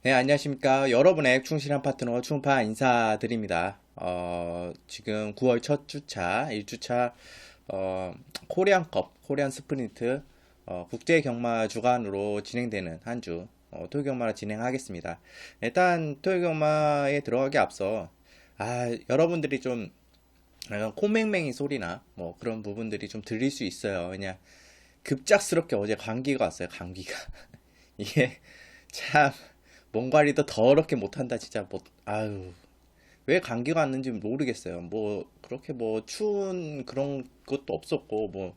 네, 안녕하십니까. 여러분의 충실한 파트너 충파 인사드립니다. 지금 9월 첫 주차, 1주차, 코리안 스프린트, 국제 경마 주간으로 진행되는 한 주, 토요 경마를 진행하겠습니다. 일단, 토요 경마에 들어가기 앞서, 여러분들이 좀, 약간 코맹맹이 소리나, 뭐, 그런 부분들이 좀 들릴 수 있어요. 그냥, 급작스럽게 어제 감기가 왔어요, 감기가. 이게, 참, 몸 관리도 더럽게 못한다 진짜. 뭐 아유, 왜 감기가 왔는지 모르겠어요. 뭐 그렇게 뭐 추운 그런 것도 없었고, 뭐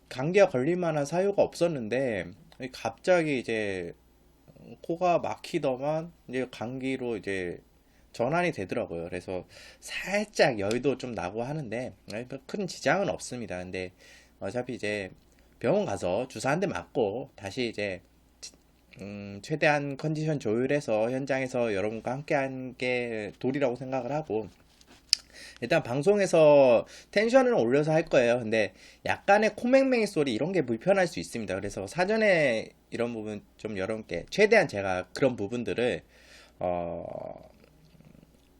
감기가 걸릴 만한 사유가 없었는데 갑자기 이제 코가 막히더만 이제 감기로 이제 전환이 되더라고요. 그래서 살짝 열도 좀 나고 하는데 큰 지장은 없습니다. 근데 어차피 이제 병원 가서 주사 한 대 맞고 다시 이제 최대한 컨디션 조율해서 현장에서 여러분과 함께한 게 도리라고 생각을 하고, 일단 방송에서 텐션을 올려서 할 거예요. 근데 약간의 코맹맹이 소리 이런 게 불편할 수 있습니다. 그래서 사전에 이런 부분 좀 여러분께 최대한 제가 그런 부분들을 어,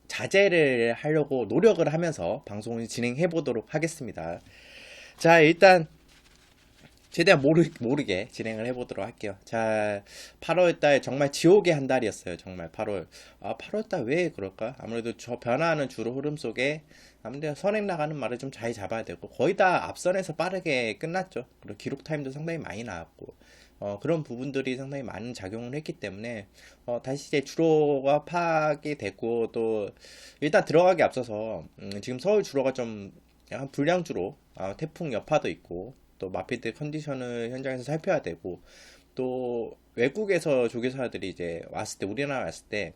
자제를 하려고 노력을 하면서 방송을 진행해 보도록 하겠습니다. 자, 일단 최대한 모르게 진행을 해보도록 할게요. 자, 8월달 정말 지옥의 한 달이었어요. 정말 8월. 8월달 왜 그럴까? 아무래도 저 변화하는 주로 흐름 속에 아무래도 선행 나가는 말을 좀 잘 잡아야 되고, 거의 다 앞선에서 빠르게 끝났죠. 그리고 기록 타임도 상당히 많이 나왔고, 그런 부분들이 상당히 많은 작용을 했기 때문에, 다시 이제 주로가 파악이 됐고, 또, 일단 들어가기 앞서서, 지금 서울 주로가 좀 약간 불량주로, 태풍 여파도 있고, 또 마피드 컨디션을 현장에서 살펴야 되고, 또 외국에서 조교사들이 이제 왔을 때, 우리나라 왔을 때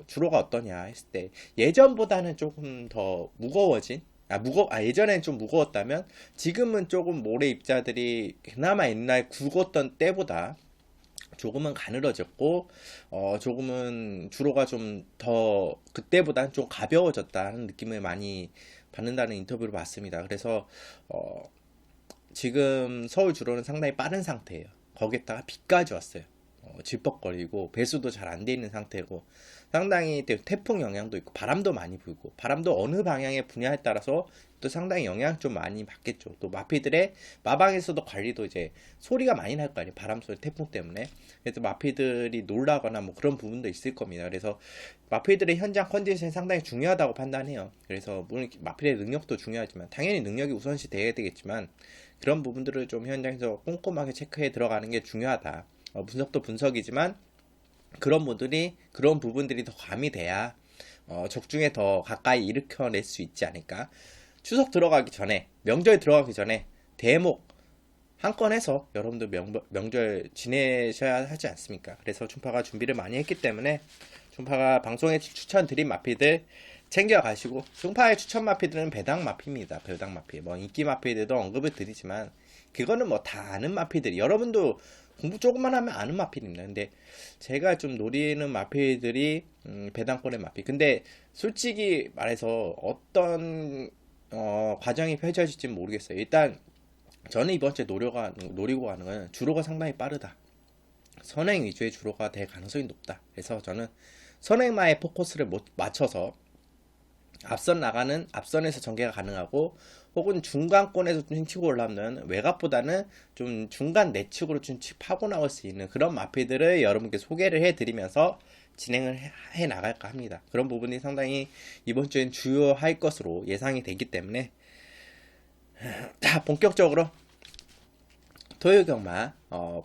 주로가 어떠냐 했을 때 예전보다는 조금 더 무거워진, 예전엔 좀 무거웠다면 지금은 조금 모래 입자들이 그나마 옛날 굵었던 때보다 조금은 가늘어졌고, 조금은 주로가 좀 더 그때보다는 좀 가벼워졌다는 느낌을 많이 받는다는 인터뷰를 봤습니다. 그래서 지금 서울 주로는 상당히 빠른 상태예요. 거기에다가 비까지 왔어요. 질퍽거리고 배수도 잘 안 돼 있는 상태고, 상당히 태풍 영향도 있고 바람도 많이 불고, 바람도 어느 방향의 분야에 따라서 또 상당히 영향 좀 많이 받겠죠. 또 마피들의 마방에서도 관리도 이제 소리가 많이 날 거 아니에요. 바람 소리, 태풍 때문에. 그래서 마피들이 놀라거나 뭐 그런 부분도 있을 겁니다. 그래서 마피들의 현장 컨디션이 상당히 중요하다고 판단해요. 그래서 물론 마피의 능력도 중요하지만 당연히 능력이 우선시 돼야 되겠지만, 그런 부분들을 좀 현장에서 꼼꼼하게 체크해 들어가는 게 중요하다. 분석도 분석이지만 그런 부분들이 더 가미돼야 적중에 더 가까이 일으켜낼 수 있지 않을까. 추석 들어가기 전에, 명절 들어가기 전에 대목 한 건 해서 여러분들 명절 지내셔야 하지 않습니까? 그래서 춘파가 준비를 많이 했기 때문에 춘파가 방송에 추천드린 마피들 챙겨 가시고, 춘파의 추천 마피들은 배당 마피입니다. 배당 마피. 뭐 인기 마피들도 언급을 드리지만 그거는 뭐 다 아는 마피들이, 여러분도 공부 조금만 하면 아는 마피입니다. 근데 제가 좀 노리는 마피들이 배당권의 마피. 근데 솔직히 말해서 어떤 과정이 펼쳐질지 모르겠어요. 일단 저는 이번 주에 노리고 가는 건 주로가 상당히 빠르다. 선행 위주의 주로가 될 가능성이 높다. 그래서 저는 선행마에 포커스를 맞춰서 앞선에서 전개가 가능하고, 혹은 중간권에서 좀 치고 올라오면 외곽보다는 좀 중간 내측으로 좀 파고 나올 수 있는 그런 마피들을 여러분께 소개를 해드리면서 진행을 해 나갈까 합니다. 그런 부분이 상당히 이번 주엔 주요할 것으로 예상이 되기 때문에, 자, 본격적으로 토요경마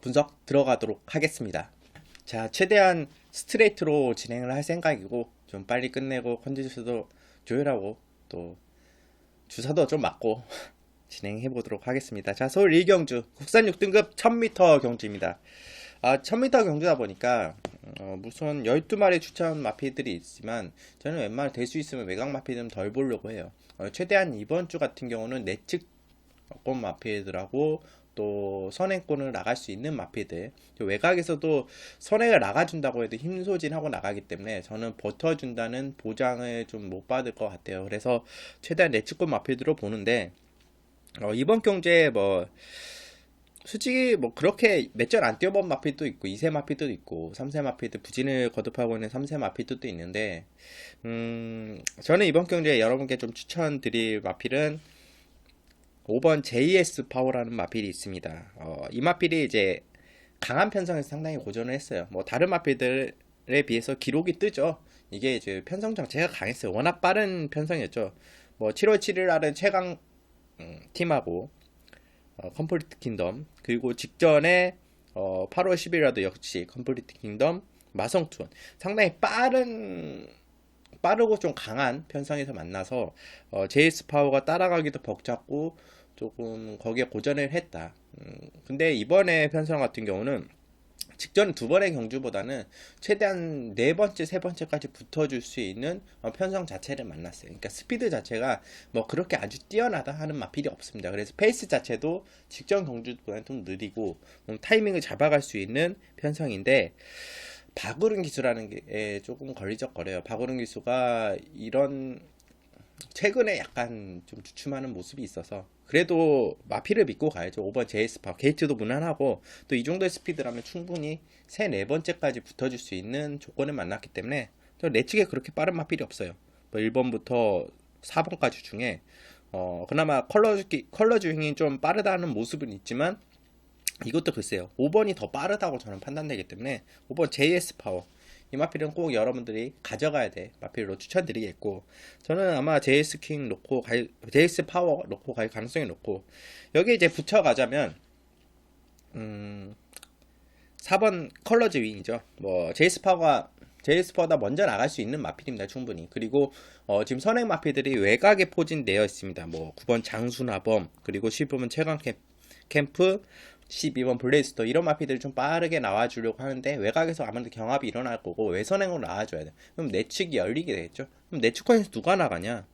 분석 들어가도록 하겠습니다. 자, 최대한 스트레이트로 진행을 할 생각이고, 좀 빨리 끝내고 컨디션도 조율하고 또 주사도 좀 맞고 진행해 보도록 하겠습니다. 자, 서울 1경주 국산 6등급 1000m 경주입니다. 1000m 경주다 보니까 무슨 12마리 추천 마피들이 있지만 저는 웬만하면 될 수 있으면 외곽 마피는 덜 보려고 해요. 최대한 이번 주 같은 경우는 내측권 마피들하고 또 선행권을 나갈 수 있는 마피들, 외곽에서도 선행을 나가준다고 해도 힘소진하고 나가기 때문에 저는 버텨준다는 보장을 좀 못 받을 것 같아요. 그래서 최대한 내측권 마피들로 보는데, 이번 경주에 뭐 솔직히 뭐 그렇게 몇 전 안 뛰어본 마필도 있고 2세 마필도 있고 3세 마필도 부진을 거듭하고 있는 3세 마필도 또 있는데 저는 이번 경기에 여러분께 좀 추천드릴 마필은 5번 JS 파워라는 마필이 있습니다. 이 마필이 이제 강한 편성에서 상당히 고전을 했어요. 뭐 다른 마필들에 비해서 기록이 뜨죠. 이게 이제 편성 자체가 강했어요. 워낙 빠른 편성이었죠. 뭐 7월 7일 날은 최강 팀하고 컴플리트 킹덤, 그리고 직전에 8월 10일라도 역시 컴플리트 킹덤 마성투, 상당히 빠르고 좀 강한 편성에서 만나서 제이스 파워가 따라가기도 벅찼고 조금 거기에 고전을 했다. 근데 이번에 편성 같은 경우는 직전 두 번의 경주보다는 최대한 네 번째, 세 번째까지 붙어줄 수 있는 편성 자체를 만났어요. 그러니까 스피드 자체가 뭐 그렇게 아주 뛰어나다 하는 마필이 없습니다. 그래서 페이스 자체도 직전 경주보다는 좀 느리고 타이밍을 잡아갈 수 있는 편성인데, 박우른 기수라는 게 조금 걸리적거려요. 박우른 기수가 이런 최근에 약간 좀 주춤하는 모습이 있어서 그래도 마피를 믿고 가야죠. 5번 제이스파 게이트도 무난하고 또 이 정도의 스피드라면 충분히 세 네 번째까지 붙어줄 수 있는 조건을 만났기 때문에 또 내측에 그렇게 빠른 마필이 없어요. 뭐 1번부터 4번까지 중에 그나마 컬러 주행이 좀 빠르다는 모습은 있지만 이것도 글쎄요. 5번이 더 빠르다고 저는 판단되기 때문에 5번 JS 파워 이 마필은 꼭 여러분들이 가져가야 돼 마필로 추천드리겠고, 저는 아마 JS 킹 놓고 JS 파워 놓고 갈 가능성이 높고, 여기 이제 붙여가자면 4번 컬러즈 윙이죠. 뭐 JS 파워가 먼저 나갈 수 있는 마필입니다. 충분히. 그리고 지금 선행 마필들이 외곽에 포진되어 있습니다. 뭐 9번 장수나범, 그리고 10번 최강 캠프, 12번 블레이스터, 이런 마피들이 좀 빠르게 나와주려고 하는데 외곽에서 아무래도 경합이 일어날 거고 외선행으로 나와줘야 돼. 그럼 내측이 열리게 되겠죠. 그럼 내측권에서 누가 나가냐?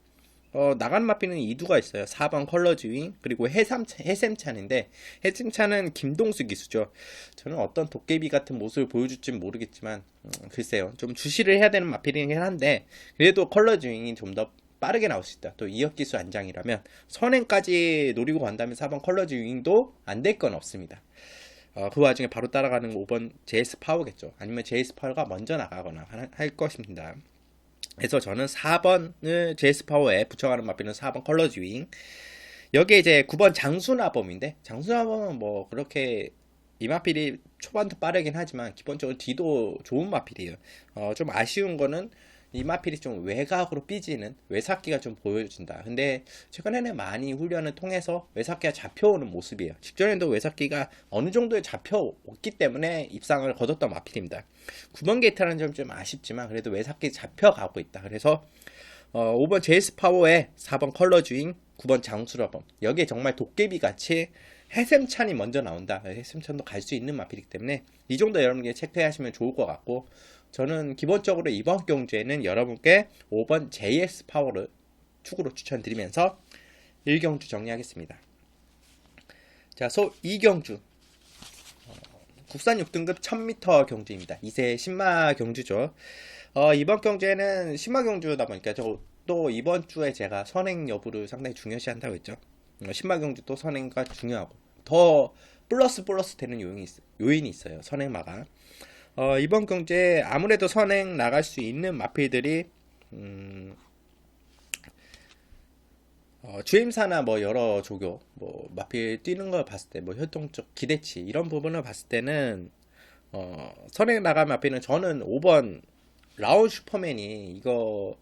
나간 마피는 이두가 있어요. 4번 컬러즈윙, 그리고 해샘찬인데 해샘찬은 김동수 기수죠. 저는 어떤 도깨비 같은 모습을 보여줄지는 모르겠지만 글쎄요. 좀 주시를 해야 되는 마필이긴 한데 그래도 컬러즈윙이 좀 더 빠르게 나올 수 있다. 또 이역기수 안장이라면 선행까지 노리고 간다면 4번 컬러즈 윙도 안 될 건 없습니다. 그 와중에 바로 따라가는 5번 JS 파워겠죠. 아니면 JS 파워가 먼저 나가거나 할 것입니다. 그래서 저는 4번을 JS 파워에 붙여가는 마필은 4번 컬러즈 윙. 여기에 이제 9번 장수나범인데, 장수나범은 뭐 그렇게 이 마필이 초반도 빠르긴 하지만 기본적으로 뒤도 좋은 마필이에요. 좀 아쉬운 거는 이 마필이 좀 외곽으로 삐지는 외삭기가 좀 보여준다. 근데 최근에는 많이 훈련을 통해서 외삭기가 잡혀오는 모습이에요. 직전에도 외삭기가 어느 정도에 잡혀왔기 때문에 입상을 거뒀던 마필입니다. 9번 게이트라는 점 좀 아쉽지만 그래도 외삭기 잡혀가고 있다. 그래서 5번 제이스 파워에 4번 컬러 주인, 9번 장수라범, 여기에 정말 도깨비 같이 해샘찬이 먼저 나온다. 해샘찬도 갈 수 있는 마필이기 때문에 이 정도 여러분께 체크하시면 좋을 것 같고, 저는 기본적으로 이번 경주에는 여러분께 5번 JS 파워를 축으로 추천드리면서 1경주 정리하겠습니다. 자, 2경주 국산 6등급 1000m 경주입니다. 2세 신마 경주죠. 이번 경주에는 신마 경주다 보니까 또 이번 주에 제가 선행 여부를 상당히 중요시 한다고 했죠. 신마 경주 또 선행가 중요하고 더 플러스 되는 요인이 있어요. 선행마가. 이번 경주에 아무래도 선행 나갈 수 있는 마필들이 주임사나 뭐 여러 조교 뭐 마필 뛰는 걸 봤을 때 뭐 혈통적 기대치 이런 부분을 봤을 때는 선행 나갈 마필은 저는 5번 라운 슈퍼맨이 이거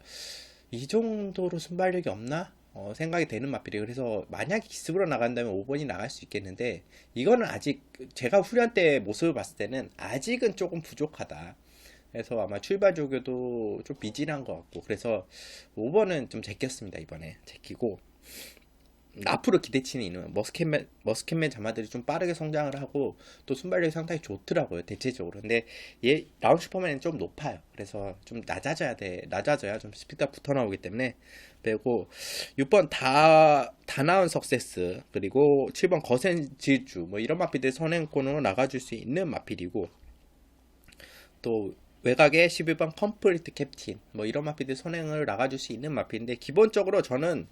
이 정도로 순발력이 없나? 생각이 되는 마필이에요. 그래서 만약에 기습으로 나간다면 5번이 나갈 수 있겠는데 이거는 아직 제가 후련 때 모습을 봤을 때는 아직은 조금 부족하다. 그래서 아마 출발 조교도 좀 미진한 것 같고 그래서 5번은 좀 제꼈습니다. 이번에 제끼고 앞으로 기대치는 있는 머스켓맨 자마들이 좀 빠르게 성장을 하고 또 순발력이 상당히 좋더라고요. 대체적으로. 근데 얘 라운 슈퍼맨은 좀 높아요. 그래서 좀 낮아져야 좀 스피드가 붙어 나오기 때문에 빼고 6번 다나온 석세스, 그리고 7번 거센 질주 뭐 이런 마필들 선행권으로 나가줄 수 있는 마필이고, 또 외곽에 11번 컴플리트 캡틴 뭐 이런 마필들 선행을 나가줄 수 있는 마필인데, 기본적으로 저는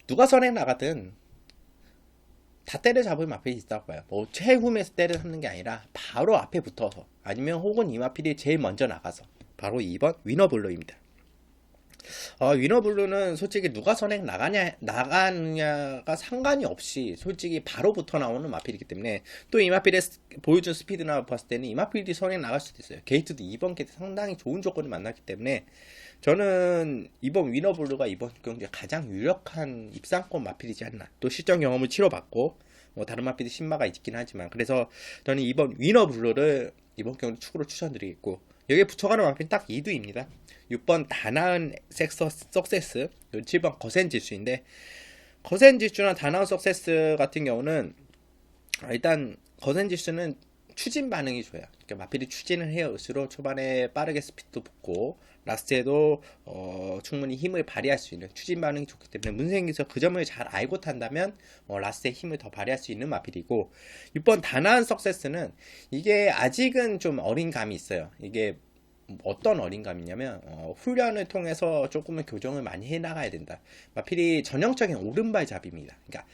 누가 선행 나가든 다 때려잡을 마필이 있다고 봐요. 뭐 최후면에서 때려잡는 게 아니라 바로 앞에 붙어서, 아니면 혹은 이 마필이 제일 먼저 나가서, 바로 2번 위너블루입니다. 위너블루는 솔직히 누가 선행 나가느냐가 상관이 없이 솔직히 바로 붙어 나오는 마필이기 때문에, 또 이 마필의 보여준 스피드나 봤을 때는 이 마필이 선행 나갈 수도 있어요. 게이트도 2번 게이트 상당히 좋은 조건을 만났기 때문에 저는 이번 위너블루가 이번 경기에 가장 유력한 입상권 마필이지 않나. 또 실전 경험을 치러봤고 뭐 다른 마필이 신마가 있긴 하지만, 그래서 저는 이번 위너블루를 이번 경기 축구로 추천드리겠고, 여기에 붙여가는 마필은 딱 2두입니다. 6번 다나은 석세스, 7번 거센지수인데, 거센지수나 다나은 석세스 같은 경우는 일단 거센지수는 추진 반응이 좋아요. 그러니까 마필이 추진을 해올수록 초반에 빠르게 스피드도 붙고 라스트에도 충분히 힘을 발휘할 수 있는 추진 반응이 좋기 때문에 문생에서 그 점을 잘 알고 탄다면 라스트에 힘을 더 발휘할 수 있는 마필이고, 6번 다나은 석세스는 이게 아직은 좀 어린 감이 있어요. 이게 어떤 어린 감이냐면 훈련을 통해서 조금은 교정을 많이 해나가야 된다. 마필이 전형적인 오른발 잡입니다. 그러니까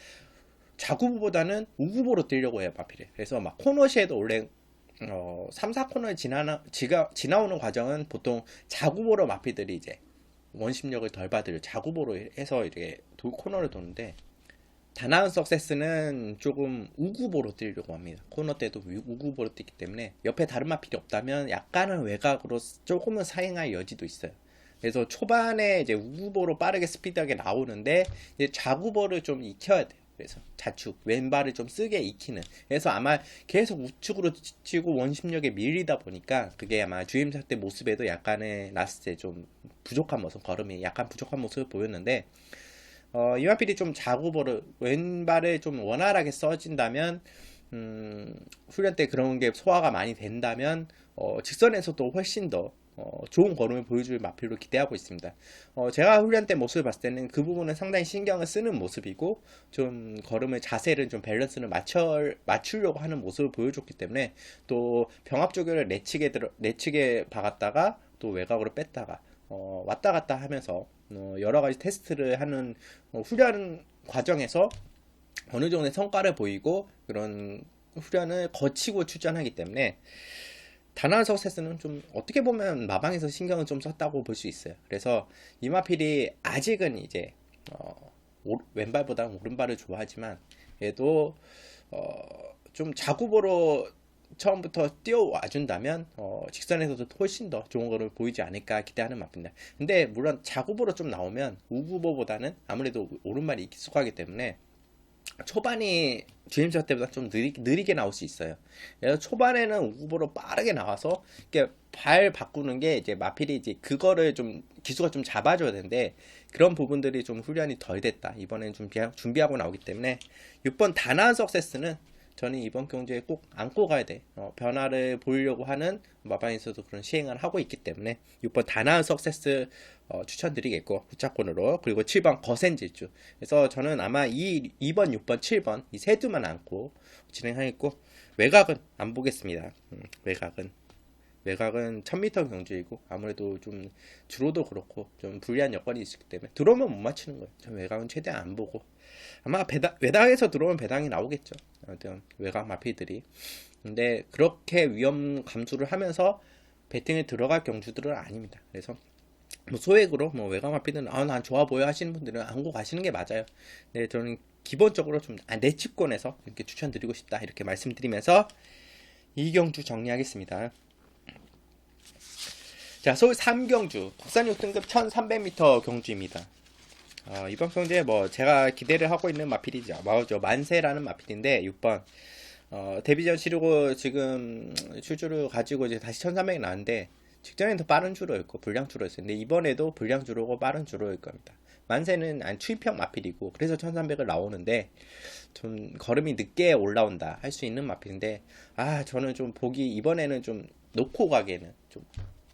좌구보다는 우구보로 뛰려고 해요, 마필이. 그래서 막 코너시에도 원래 3, 4코너를 지나오는 과정은 보통 자구보로 마필들이 이제 원심력을 덜 받을 자구보로 해서 이렇게 코너를 도는데, 다나은 석세스는 조금 우구보로 뛰려고 합니다. 코너 때도 우구보로 뛰기 때문에 옆에 다른 마필이 없다면 약간은 외곽으로 조금은 사행할 여지도 있어요. 그래서 초반에 이제 우구보로 빠르게 스피드하게 나오는데 이제 좌구보를 좀 익혀야 돼요. 그래서 좌측 왼발을 좀 쓰게 익히는, 그래서 아마 계속 우측으로 치고 원심력에 밀리다 보니까 그게 아마 주임사 때 모습에도 약간의 라스트에 좀 부족한 모습, 걸음이 약간 부족한 모습을 보였는데, 이마필이 좀 좌구보를 왼발을 좀 원활하게 써진다면, 훈련 때 그런 게 소화가 많이 된다면 직선에서도 훨씬 더 좋은 걸음을 보여줄 마필로 기대하고 있습니다. 제가 훈련 때 모습을 봤을 때는 그 부분은 상당히 신경을 쓰는 모습이고, 좀 걸음을 자세를 좀 밸런스를 맞추려고 하는 모습을 보여줬기 때문에, 또 병합 조교를 내치게 박았다가 또 외곽으로 뺐다가 왔다 갔다 하면서 여러 가지 테스트를 하는 훈련 과정에서 어느 정도의 성과를 보이고 그런 훈련을 거치고 출전하기 때문에, 다나은 석세스는 좀 어떻게 보면 마방에서 신경을 좀 썼다고 볼 수 있어요. 그래서 이마필이 아직은 이제 왼발보다 오른발을 좋아하지만 얘도 좀 자구보로 처음부터 뛰어와 준다면 직선에서도 훨씬 더 좋은 거를 보이지 않을까 기대하는 마필입니다. 근데 물론 자구보로 좀 나오면 우구보보다는 아무래도 오른발이 익숙하기 때문에 초반이 주임사 때보다 좀 느리게 나올 수 있어요. 그래서 초반에는 우구보로 빠르게 나와서 이렇게 발 바꾸는 게 이제 마필이 이제 그거를 좀 기수가 좀 잡아줘야 되는데, 그런 부분들이 좀 훈련이 덜 됐다. 이번엔 준비하고 나오기 때문에 6번 다나은 석세스는 저는 이번 경기에 꼭 안고 가야 돼. 변화를 보이려고 하는 마방에서도 그런 시행을 하고 있기 때문에 6번 다나은 석세스 추천드리겠고, 후차권으로. 그리고 7번 거센질주. 그래서 저는 아마 2번, 6번, 7번 이 세 두만 안고 진행하겠고, 외곽은 안 보겠습니다. 외곽은 1000m 경주이고 아무래도 좀 주로도 그렇고 좀 불리한 여건이 있기 때문에 들어오면 못 맞추는 거예요. 저 외곽은 최대한 안 보고, 아마 외곽에서 들어오면 배당이 나오겠죠. 아무튼 외곽 마필들이. 근데 그렇게 위험 감수를 하면서 배팅에 들어갈 경주들은 아닙니다. 그래서 뭐 소액으로 뭐 외곽 마필은 난 좋아 보여 하시는 분들은 안고 가시는 게 맞아요. 네, 저는 기본적으로 좀 내치권에서 이렇게 추천드리고 싶다 이렇게 말씀드리면서 이 경주 정리하겠습니다. 자, 서울 3경주 국산 6등급 1300m 경주입니다. 이번 경주에 뭐 제가 기대를 하고 있는 마필이죠. 만세라는 마필인데 6번 데뷔전 치르고 지금 출주를 가지고 이제 다시 1300이 나왔는데, 직전에는 더 빠른 주로였고 불량 주로였어요. 근데 이번에도 불량 주로고 빠른 주로일 겁니다. 만세는 투입형 마필이고 그래서 1300을 나오는데 좀 걸음이 늦게 올라온다 할 수 있는 마필인데, 저는 좀 보기 이번에는 좀 놓고 가기에는 좀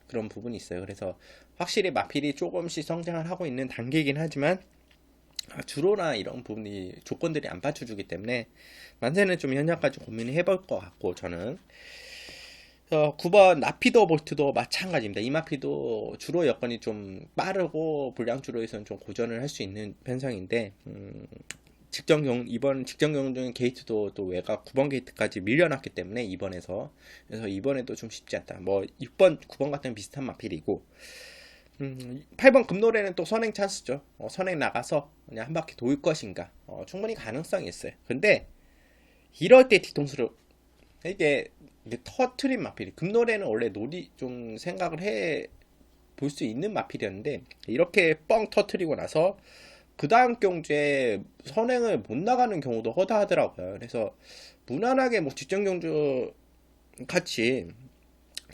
그런 부분이 있어요. 그래서 확실히 마필이 조금씩 성장을 하고 있는 단계이긴 하지만 주로나 이런 부분이 조건들이 안 받쳐주기 때문에 만세는 좀 현장까지 고민을 해볼 것 같고, 저는 9번 라피도 볼트도 마찬가지입니다. 이 마필도 주로 여건이 좀 빠르고 불량 주로에서는 좀 고전을 할 수 있는 편성인데 이번 직전 경중 게이트도 또 외곽 9번 게이트까지 밀려났기 때문에 그래서 이번에도 좀 쉽지 않다. 뭐 6번, 9번 같은 비슷한 마필이고 8번 금노래는 또 선행 찬스죠. 선행 나가서 그냥 한 바퀴 돌 것인가. 충분히 가능성이 있어요. 근데 이럴 때 뒤통수를 이게 터트린 마필이 금노래는 원래 놀이 좀 생각을 해 볼 수 있는 마필이었는데 이렇게 뻥 터트리고 나서 그 다음 경주에 선행을 못 나가는 경우도 허다하더라고요. 그래서 무난하게 뭐 직전 경주 같이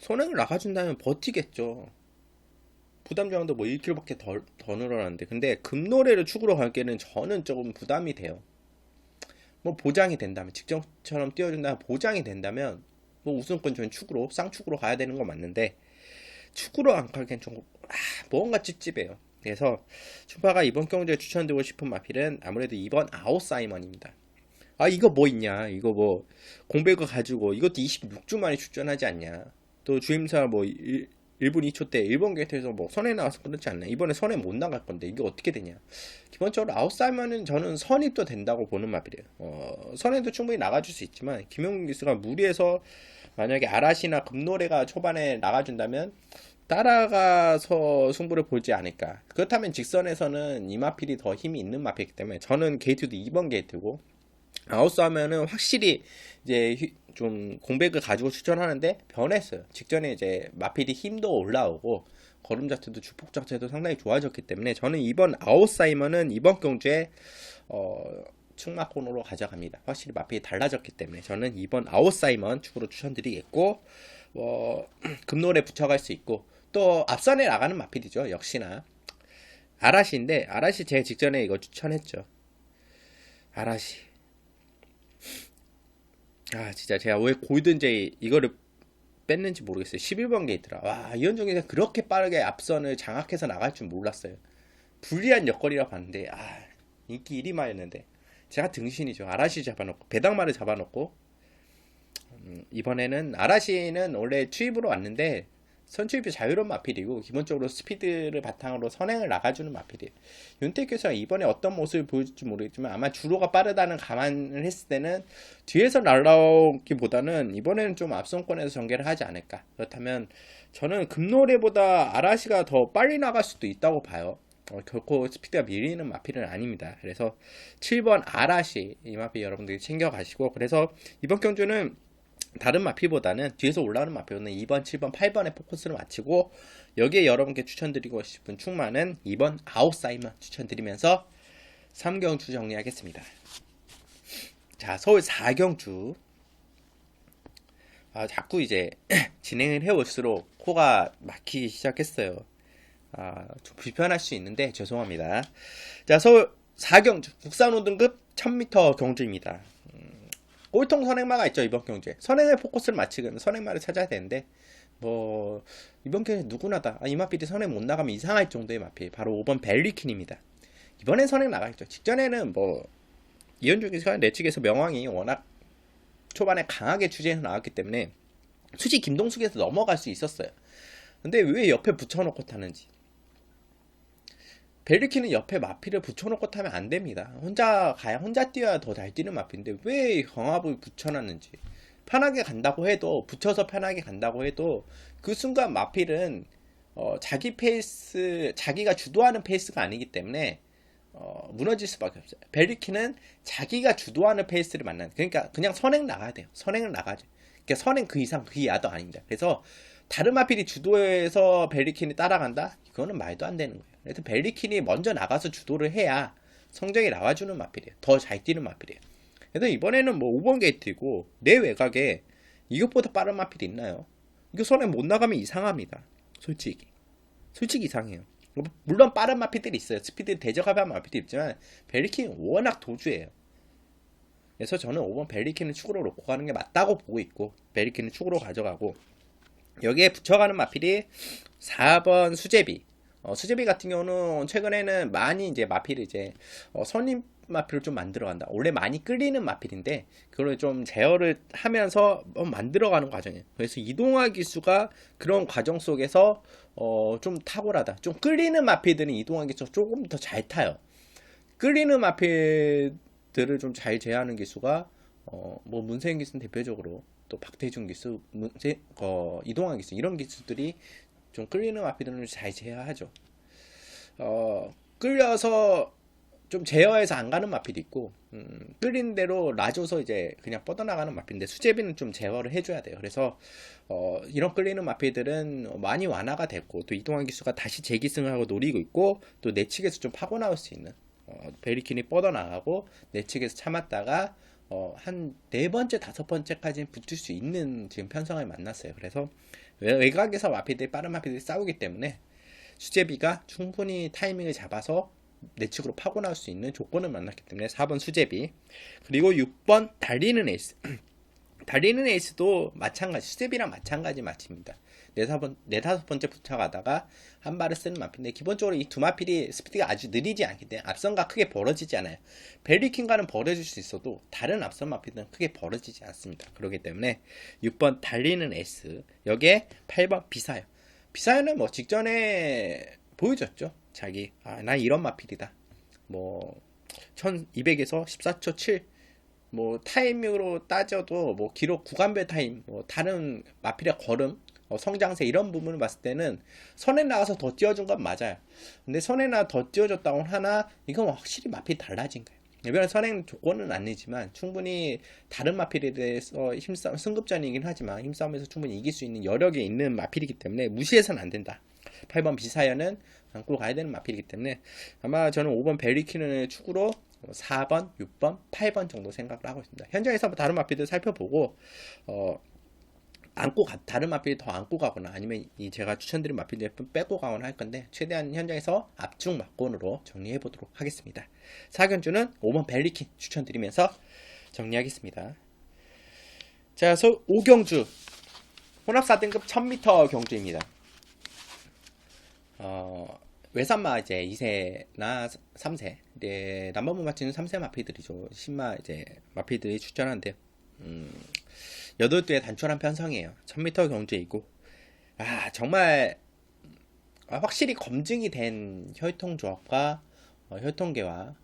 선행을 나가준다면 버티겠죠. 부담 저항도 뭐 1kg밖에 더 늘어났는데 근데 금노래를 축으로 가기에는 저는 조금 부담이 돼요. 뭐 보장이 된다면 직전처럼 띄워준다면 보장이 된다면 뭐 우승권 전 축으로 쌍축으로 가야 되는 건 맞는데 축으로 안 가기엔 좀 뭔가 찝찝해요. 그래서 슈파가 이번 경주에 추천드리고 싶은 마필은 아무래도 2번 아웃사이먼입니다. 이거 뭐 있냐, 이거 뭐 공백을 가지고 이것도 26주 만에 출전하지 않냐, 또 주임사 뭐 1분 2초 때 일본 게이트에서 뭐 선에 나와서 그렇지 않나, 이번에 선에 못 나갈 건데 이게 어떻게 되냐. 기본적으로 아웃사이먼은 저는 선입도 된다고 보는 마필이에요. 선에도 충분히 나가줄 수 있지만 김용민 기수가 무리해서 만약에 아라시나 금노래가 초반에 나가준다면 따라가서 승부를 보지 않을까. 그렇다면 직선에서는 이 마필이 더 힘이 있는 마필이기 때문에 저는 게이트도 2번 게이트고, 아웃사이먼은 확실히 이제 좀 공백을 가지고 출전하는데 변했어요. 직전에 이제 마필이 힘도 올라오고 걸음 자체도 주폭 자체도 상당히 좋아졌기 때문에 저는 이번 아웃사이먼은 이번 경주에 측마콘으로 가져갑니다. 확실히 마필이 달라졌기 때문에 저는 이번 아웃사이먼 축으로 추천드리겠고, 금노래 붙여갈 수 있고 또 앞선에 나가는 마필이죠. 역시나 아라시인데 아라시 제가 직전에 이거 추천했죠. 아라시 진짜 제가 왜 골든제이 이거를 뺐는지 모르겠어요. 11번 게이트라. 와, 이현종이 그렇게 빠르게 앞선을 장악해서 나갈 줄 몰랐어요. 불리한 여건이라 봤는데 인기 1위마였는데 제가 등신이죠. 아라시 잡아놓고 배당마를 잡아놓고 이번에는 아라시는 원래 추입으로 왔는데 선취입이 자유로운 마필이고 기본적으로 스피드를 바탕으로 선행을 나가주는 마필이에요. 윤택교수가 이번에 어떤 모습을 보여줄지 모르겠지만 아마 주로가 빠르다는 감안을 했을 때는 뒤에서 날라오기보다는 이번에는 좀 앞선권에서 전개를 하지 않을까. 그렇다면 저는 금노래보다 아라시가 더 빨리 나갈 수도 있다고 봐요. 결코 스피드가 밀리는 마필은 아닙니다. 그래서 7번 아라시 이 마필 여러분들이 챙겨가시고, 그래서 이번 경주는 다른 마필보다는 뒤에서 올라오는 마필은 2번, 7번, 8번에 포커스를 맞추고 여기에 여러분께 추천드리고 싶은 축마는 2번 아웃사이먼 추천드리면서 3경주 정리하겠습니다. 자, 서울 4경주. 자꾸 이제 진행을 해올수록 코가 막히기 시작했어요. 좀 불편할 수 있는데 죄송합니다. 자, 서울 4경주 국산 5등급 1000m 경주입니다. 꼴통 선행마가 있죠. 이번 경주에 선행에 포커스를 맞추면 선행마를 찾아야 되는데 뭐 이번 경주에 누구나다 이 마필이 선행 못 나가면 이상할 정도의 마필, 바로 5번 벨리킨입니다. 이번엔 선행 나가겠죠. 직전에는 뭐 이현주 기수가 내측에서 명왕이 워낙 초반에 강하게 추진해서 나왔기 때문에 수지 김동숙에서 넘어갈 수 있었어요. 근데 왜 옆에 붙여놓고 타는지. 벨리키는 옆에 마필을 붙여놓고 타면 안 됩니다. 혼자 가야, 혼자 뛰어야 더 잘 뛰는 마필인데 왜 경합을 붙여놨는지. 편하게 간다고 해도, 붙여서 편하게 간다고 해도 그 순간 마필은 자기 페이스, 자기가 주도하는 페이스가 아니기 때문에 무너질 수밖에 없어요. 벨리키는 자기가 주도하는 페이스를 만나는, 그러니까 그냥 선행 나가야 돼요. 선행을 나가죠. 그러니까 선행 그 이상 그 이하도 아닙니다. 그래서 다른 마필이 주도해서 벨리킨이 따라간다? 이거는 말도 안 되는 거예요. 그래서 벨리킨이 먼저 나가서 주도를 해야 성적이 나와주는 마필이에요. 더 잘 뛰는 마필이에요. 그래서 이번에는 뭐 5번 게이트고 내 외곽에 이것보다 빠른 마필이 있나요? 이거 선에 못 나가면 이상합니다. 솔직히 이상해요. 물론 빠른 마필들이 있어요. 스피드 대적하는 마필도 있지만 벨리킨이 워낙 도주예요. 그래서 저는 5번 벨리킨을 축으로 놓고 가는 게 맞다고 보고 있고, 벨리킨을 축으로 가져가고, 여기에 붙여가는 마필이 4번 수제비. 수제비 같은 경우는 최근에는 많이 이제 마필을 이제 선임 마필을 좀 만들어간다. 원래 많이 끌리는 마필인데 그걸 좀 제어를 하면서 만들어가는 과정이에요. 그래서 이동화 기수가 그런 과정 속에서 좀 탁월하다. 좀 끌리는 마필들은 이동화 기수가 조금 더 잘 타요. 끌리는 마필들은 모습들을 좀 잘 제어하는 기수가 뭐 문세인 기수는 대표적으로 또 박태준 기수, 이동환 기수 이런 기수들이 좀 끌리는 마피들은 잘 제어하죠. 끌려서 좀 제어해서 안 가는 마필이 있고 끌린 대로 놔줘서 이제 그냥 뻗어나가는 마필인데 수제비는 좀 제어를 해줘야 돼요. 그래서 이런 끌리는 마필들은 많이 완화가 됐고 또 이동환 기수가 다시 재기승을 하고 노리고 있고 또 내측에서 좀 파고 나올 수 있는 베리킨이 뻗어나가고 내측에서 참았다가 한 네 번째 다섯 번째까지는 붙을 수 있는 지금 편성을 만났어요. 그래서 외곽에서 마필들이 빠른 마필들이 싸우기 때문에 수제비가 충분히 타이밍을 잡아서 내측으로 파고 나올 수 있는 조건을 만났기 때문에 4번 수제비. 그리고 6번 달리는 에이스. 달리는 에이스도 마찬가지, 수제비랑 마찬가지 마치입니다. 네다섯 번째 붙여가다가 한 발을 쓰는 마필인데 기본적으로 이 두 마필이 스피드가 아주 느리지 않기 때문에 앞선과 크게 벌어지지 않아요. 벨리킨과는 벌어질 수 있어도 다른 앞선 마필들은 크게 벌어지지 않습니다. 그렇기 때문에 6번 달리는 에이스, 여기에 8번 비사요. 비사요는 뭐 직전에 보여줬죠. 자기 나 이런 마필이다. 뭐 1200에서 14초 7. 뭐 타임으로 따져도 뭐 기록 구간별 타임, 뭐 다른 마필의 걸음, 성장세 이런 부분을 봤을 때는 선에 나가서 더 뛰어준 건 맞아요. 근데 선에 나가 더 뛰어줬다고 하나 이건 확실히 마필이 달라진 거예요. 이번에 선행 조건은 아니지만 충분히 다른 마필에 대해서 힘싸움 승급전이긴 하지만 힘싸움에서 충분히 이길 수 있는 여력이 있는 마필이기 때문에 무시해서는 안 된다. 8번 비사연은 안고 가야 되는 마필이기 때문에 아마 저는 5번 베리키는 축으로 4번, 6번, 8번 정도 생각을 하고 있습니다. 현장에서 다른 마필들 살펴보고 다른 마필이 더 안고 가거나 아니면 이 제가 추천드린 마필들 빼고 가거나 할 건데 최대한 현장에서 압축 막건으로 정리해 보도록 하겠습니다. 4견주는 5번 벨리킨 추천드리면서 정리하겠습니다. 자, 5경주 혼합 4등급 1000m 경주입니다. 외산마 이제 2세나 3세, 네, 남반부 마치는 3세 마필들이죠. 신마 이제 마필들이 출전하는데, 8대의 단촐한 편성이에요. 1000m 경주이고, 정말, 확실히 검증이 된 혈통조합과, 혈통계와,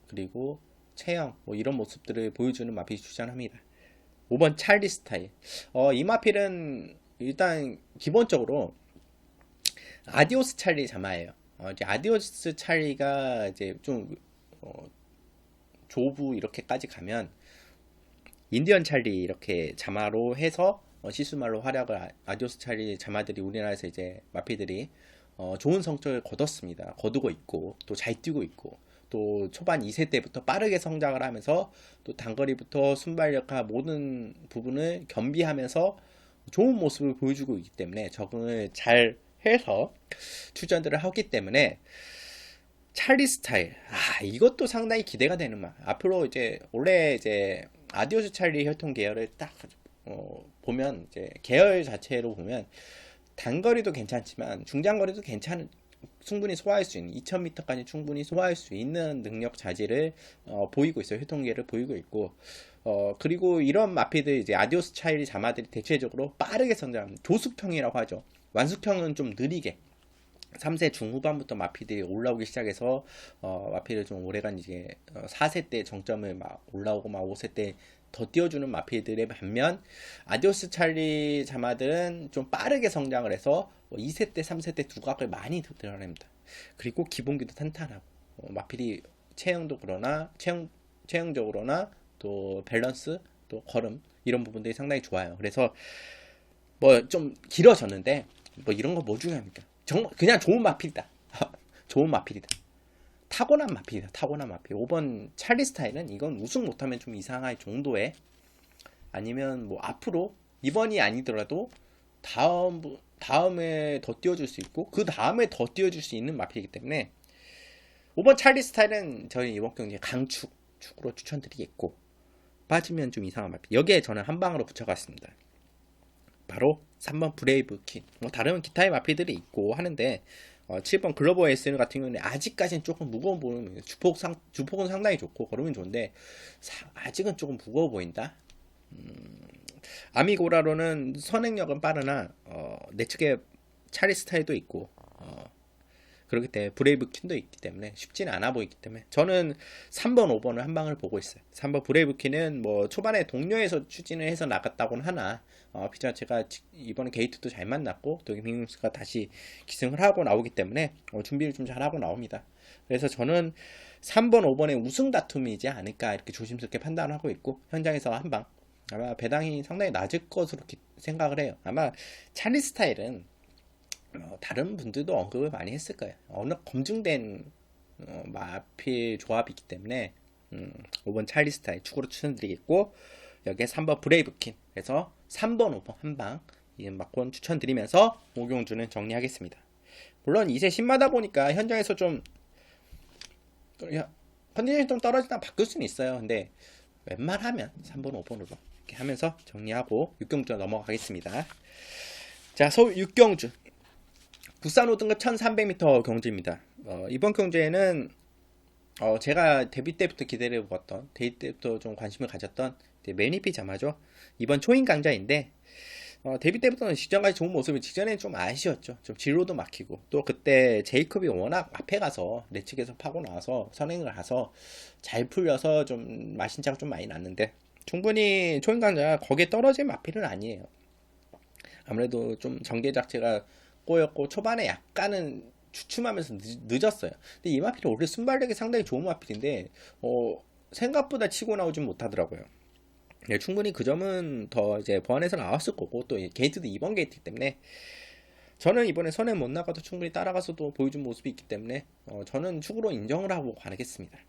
그리고 체형, 뭐 이런 모습들을 보여주는 마필이 출전합니다. 5번 찰리 스타일. 이 마필은 일단 기본적으로 아디오스 찰리 자마예요. 이제 아디오스 찰리가 이제 좀 조부 이렇게까지 가면 인디언 찰리 이렇게 자마로 해서 시수말로 활약을 아디오스 찰리 자마들이 우리나라에서 이제 마피들이 좋은 성적을 거뒀습니다. 거두고 있고 또 잘 뛰고 있고 또 초반 2세 때부터 빠르게 성장을 하면서 또 단거리부터 순발력과 모든 부분을 겸비하면서 좋은 모습을 보여주고 있기 때문에 적응을 잘 해서 출전들을 하기 때문에 찰리 스타일 이것도 상당히 기대가 되는 말. 앞으로 이제 원래 이제 아디오스 찰리 혈통 계열을 딱 보면 이제 계열 자체로 보면 단거리도 괜찮지만 중장거리도 충분히 소화할 수 있는 2000m까지 충분히 소화할 수 있는 능력 자질을 보이고 있어요. 혈통계를 보이고 있고 그리고 이런 마피들 이제 아디오스 찰리 자마들이 대체적으로 빠르게 성장합니다. 조숙형이라고 하죠. 완숙형은 좀 느리게 3세 중후반부터 마피들이 올라오기 시작해서 마피를 좀 오래간 이제 4세 때 정점을 막 올라오고 막 5세 때 더 띄워주는 마피들의 반면 아디오스 찰리 자마들은 좀 빠르게 성장을 해서 2세 때 3세 때 두각을 많이 드러냅니다. 그리고 기본기도 탄탄하고 마필이 체형적으로나 또 밸런스 또 걸음 이런 부분들이 상당히 좋아요. 그래서 뭐 좀 길어졌는데 뭐 이런 거 뭐 중요합니까? 정말 그냥 좋은 마필이다. 좋은 마필이다. 타고난 마필이다. 타고난 마필. 5번 찰리 스타일은 이건 우승 못하면 좀 이상할 정도의 아니면 뭐 앞으로 이번이 아니더라도 다음에 더 띄워줄 수 있고 그 다음에 더 띄워줄 수 있는 마필이기 때문에 5번 찰리 스타일은 저희 이번 경기에 강축으로 추천드리겠고 빠지면 좀 이상한 마필. 여기에 저는 한 방으로 붙여갔습니다. 바로 3번 브레이브 퀸. 뭐 다른 기타의 마필들이 있고 하는데 7번 글로벌 에스 같은 경우는 아직까지는 조금 무거워 보이는 주폭은 상당히 좋고 걸으면 좋은데 아직은 조금 무거워 보인다. 아미고라로는 선행력은 빠르나 내 측에 찰리 스타일도 있고 그렇기 때문에 브레이브 퀸도 있기 때문에 쉽지는 않아 보이기 때문에 저는 3번, 5번을 한 방을 보고 있어요. 3번 브레이브 퀸은 뭐 초반에 동료에서 추진을 해서 나갔다고는 하나 피자 제가 이번에 게이트도 잘 만났고 또 빅뉴스가 다시 기승을 하고 나오기 때문에 준비를 좀 잘하고 나옵니다. 그래서 저는 3번, 5번의 우승 다툼이지 않을까 이렇게 조심스럽게 판단을 하고 있고 현장에서 한 방 아마 배당이 상당히 낮을 것으로 생각을 해요. 아마 찰리 스타일은 다른 분들도 언급을 많이 했을 거예요. 어느 검증된 마필 조합이기 때문에 5번 찰리 스타일 축으로 추천드리겠고 여기에 3번 브레이브킨 그래서 3번, 5번 한방 이음박권 추천드리면서 오경주는 정리하겠습니다. 물론 2세 신마다 보니까 현장에서 좀 컨디션이 좀 떨어지다 바뀔 수는 있어요. 근데 웬만하면 3번, 5번으로 이렇게 하면서 정리하고 6경주 넘어가겠습니다. 자, 서울 6경주 부산 5등급 1300m 경주입니다. 이번 경주에는 제가 데뷔 때부터 기대를 보았던 데뷔 때부터 좀 관심을 가졌던 매니피 자마죠. 이번 초인 강자인데 데뷔 때부터는 직전까지 좋은 모습이 직전에는 좀 아쉬웠죠. 좀 진로도 막히고 또 그때 제이콥이 워낙 앞에 가서 내 측에서 파고 나와서 선행을 가서 잘 풀려서 좀 마신차가 좀 많이 났는데 충분히 초인 강자 거기에 떨어질 마필은 아니에요. 아무래도 좀 전개 자체가 꼬였고 초반에 약간은 주춤하면서 늦었어요. 근데 이 마필이 원래 순발력이 상당히 좋은 마필인데 생각보다 치고 나오진 못하더라고요. 네, 충분히 그 점은 더 이제 보완해서 나왔을 거고 또 게이트도 2번 게이트 때문에 저는 이번에 선에 못 나가도 충분히 따라가서도 보여준 모습이 있기 때문에 저는 축으로 인정을 하고 가겠습니다.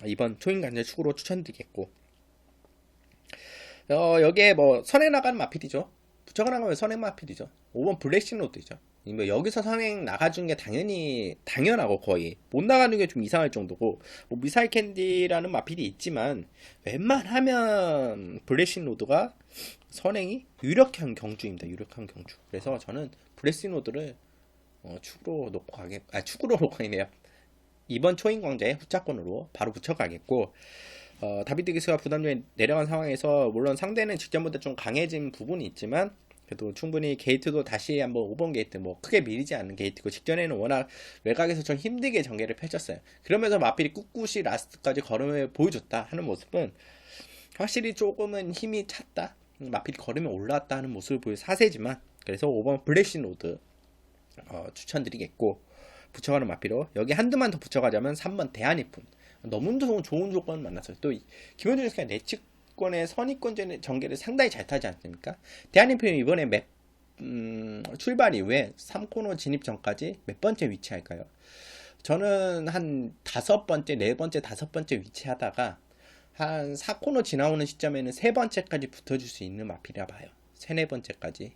이번 초인 간절 축으로 추천드리겠고 여기에 뭐 선에 나가는 마필이죠. 붙여가 나가면 선행 마필이죠. 5번 블랙신로드죠. 뭐 여기서 선행 나가준 게 당연하고 거의 못 나가는 게 좀 이상할 정도고 뭐 미사일 캔디라는 마필이 있지만 웬만하면 블랙신로드가 선행이 유력한 경주입니다. 유력한 경주. 그래서 저는 블랙신로드를 축으로 놓고 축으로 놓고 가겠네요. 이번 초인 광자의 후차권으로 바로 붙여가겠고 다비드 기스가 부담점이 내려간 상황에서 물론 상대는 직전보다 좀 강해진 부분이 있지만 그래도 충분히 게이트도 다시 한번 5번 게이트 뭐 크게 밀리지 않는 게이트고 직전에는 워낙 외곽에서 좀 힘들게 전개를 펼쳤어요. 그러면서 마필이 꿋꿋이 라스트까지 걸음을 보여줬다 하는 모습은 확실히 조금은 힘이 찼다. 마필이 걸으면 올라왔다 하는 모습을 보여 사세지만 그래서 5번 블랙신로드 추천드리겠고 붙여가는 마필로 여기 한두만 더 붙여가자면 3번 대한이품 너무 좋은 조건을 만났어요. 또 김현준 선수가 내측권의 선입권 전개를 상당히 잘 타지 않습니까? 대한인표는 이번에 출발 이후에 3코너 진입 전까지 몇 번째 위치할까요? 저는 한 5번째, 4번째, 5번째 위치하다가 한 4코너 지나오는 시점에는 3번째까지 붙어줄 수 있는 마필이라 봐요. 3, 4번째까지.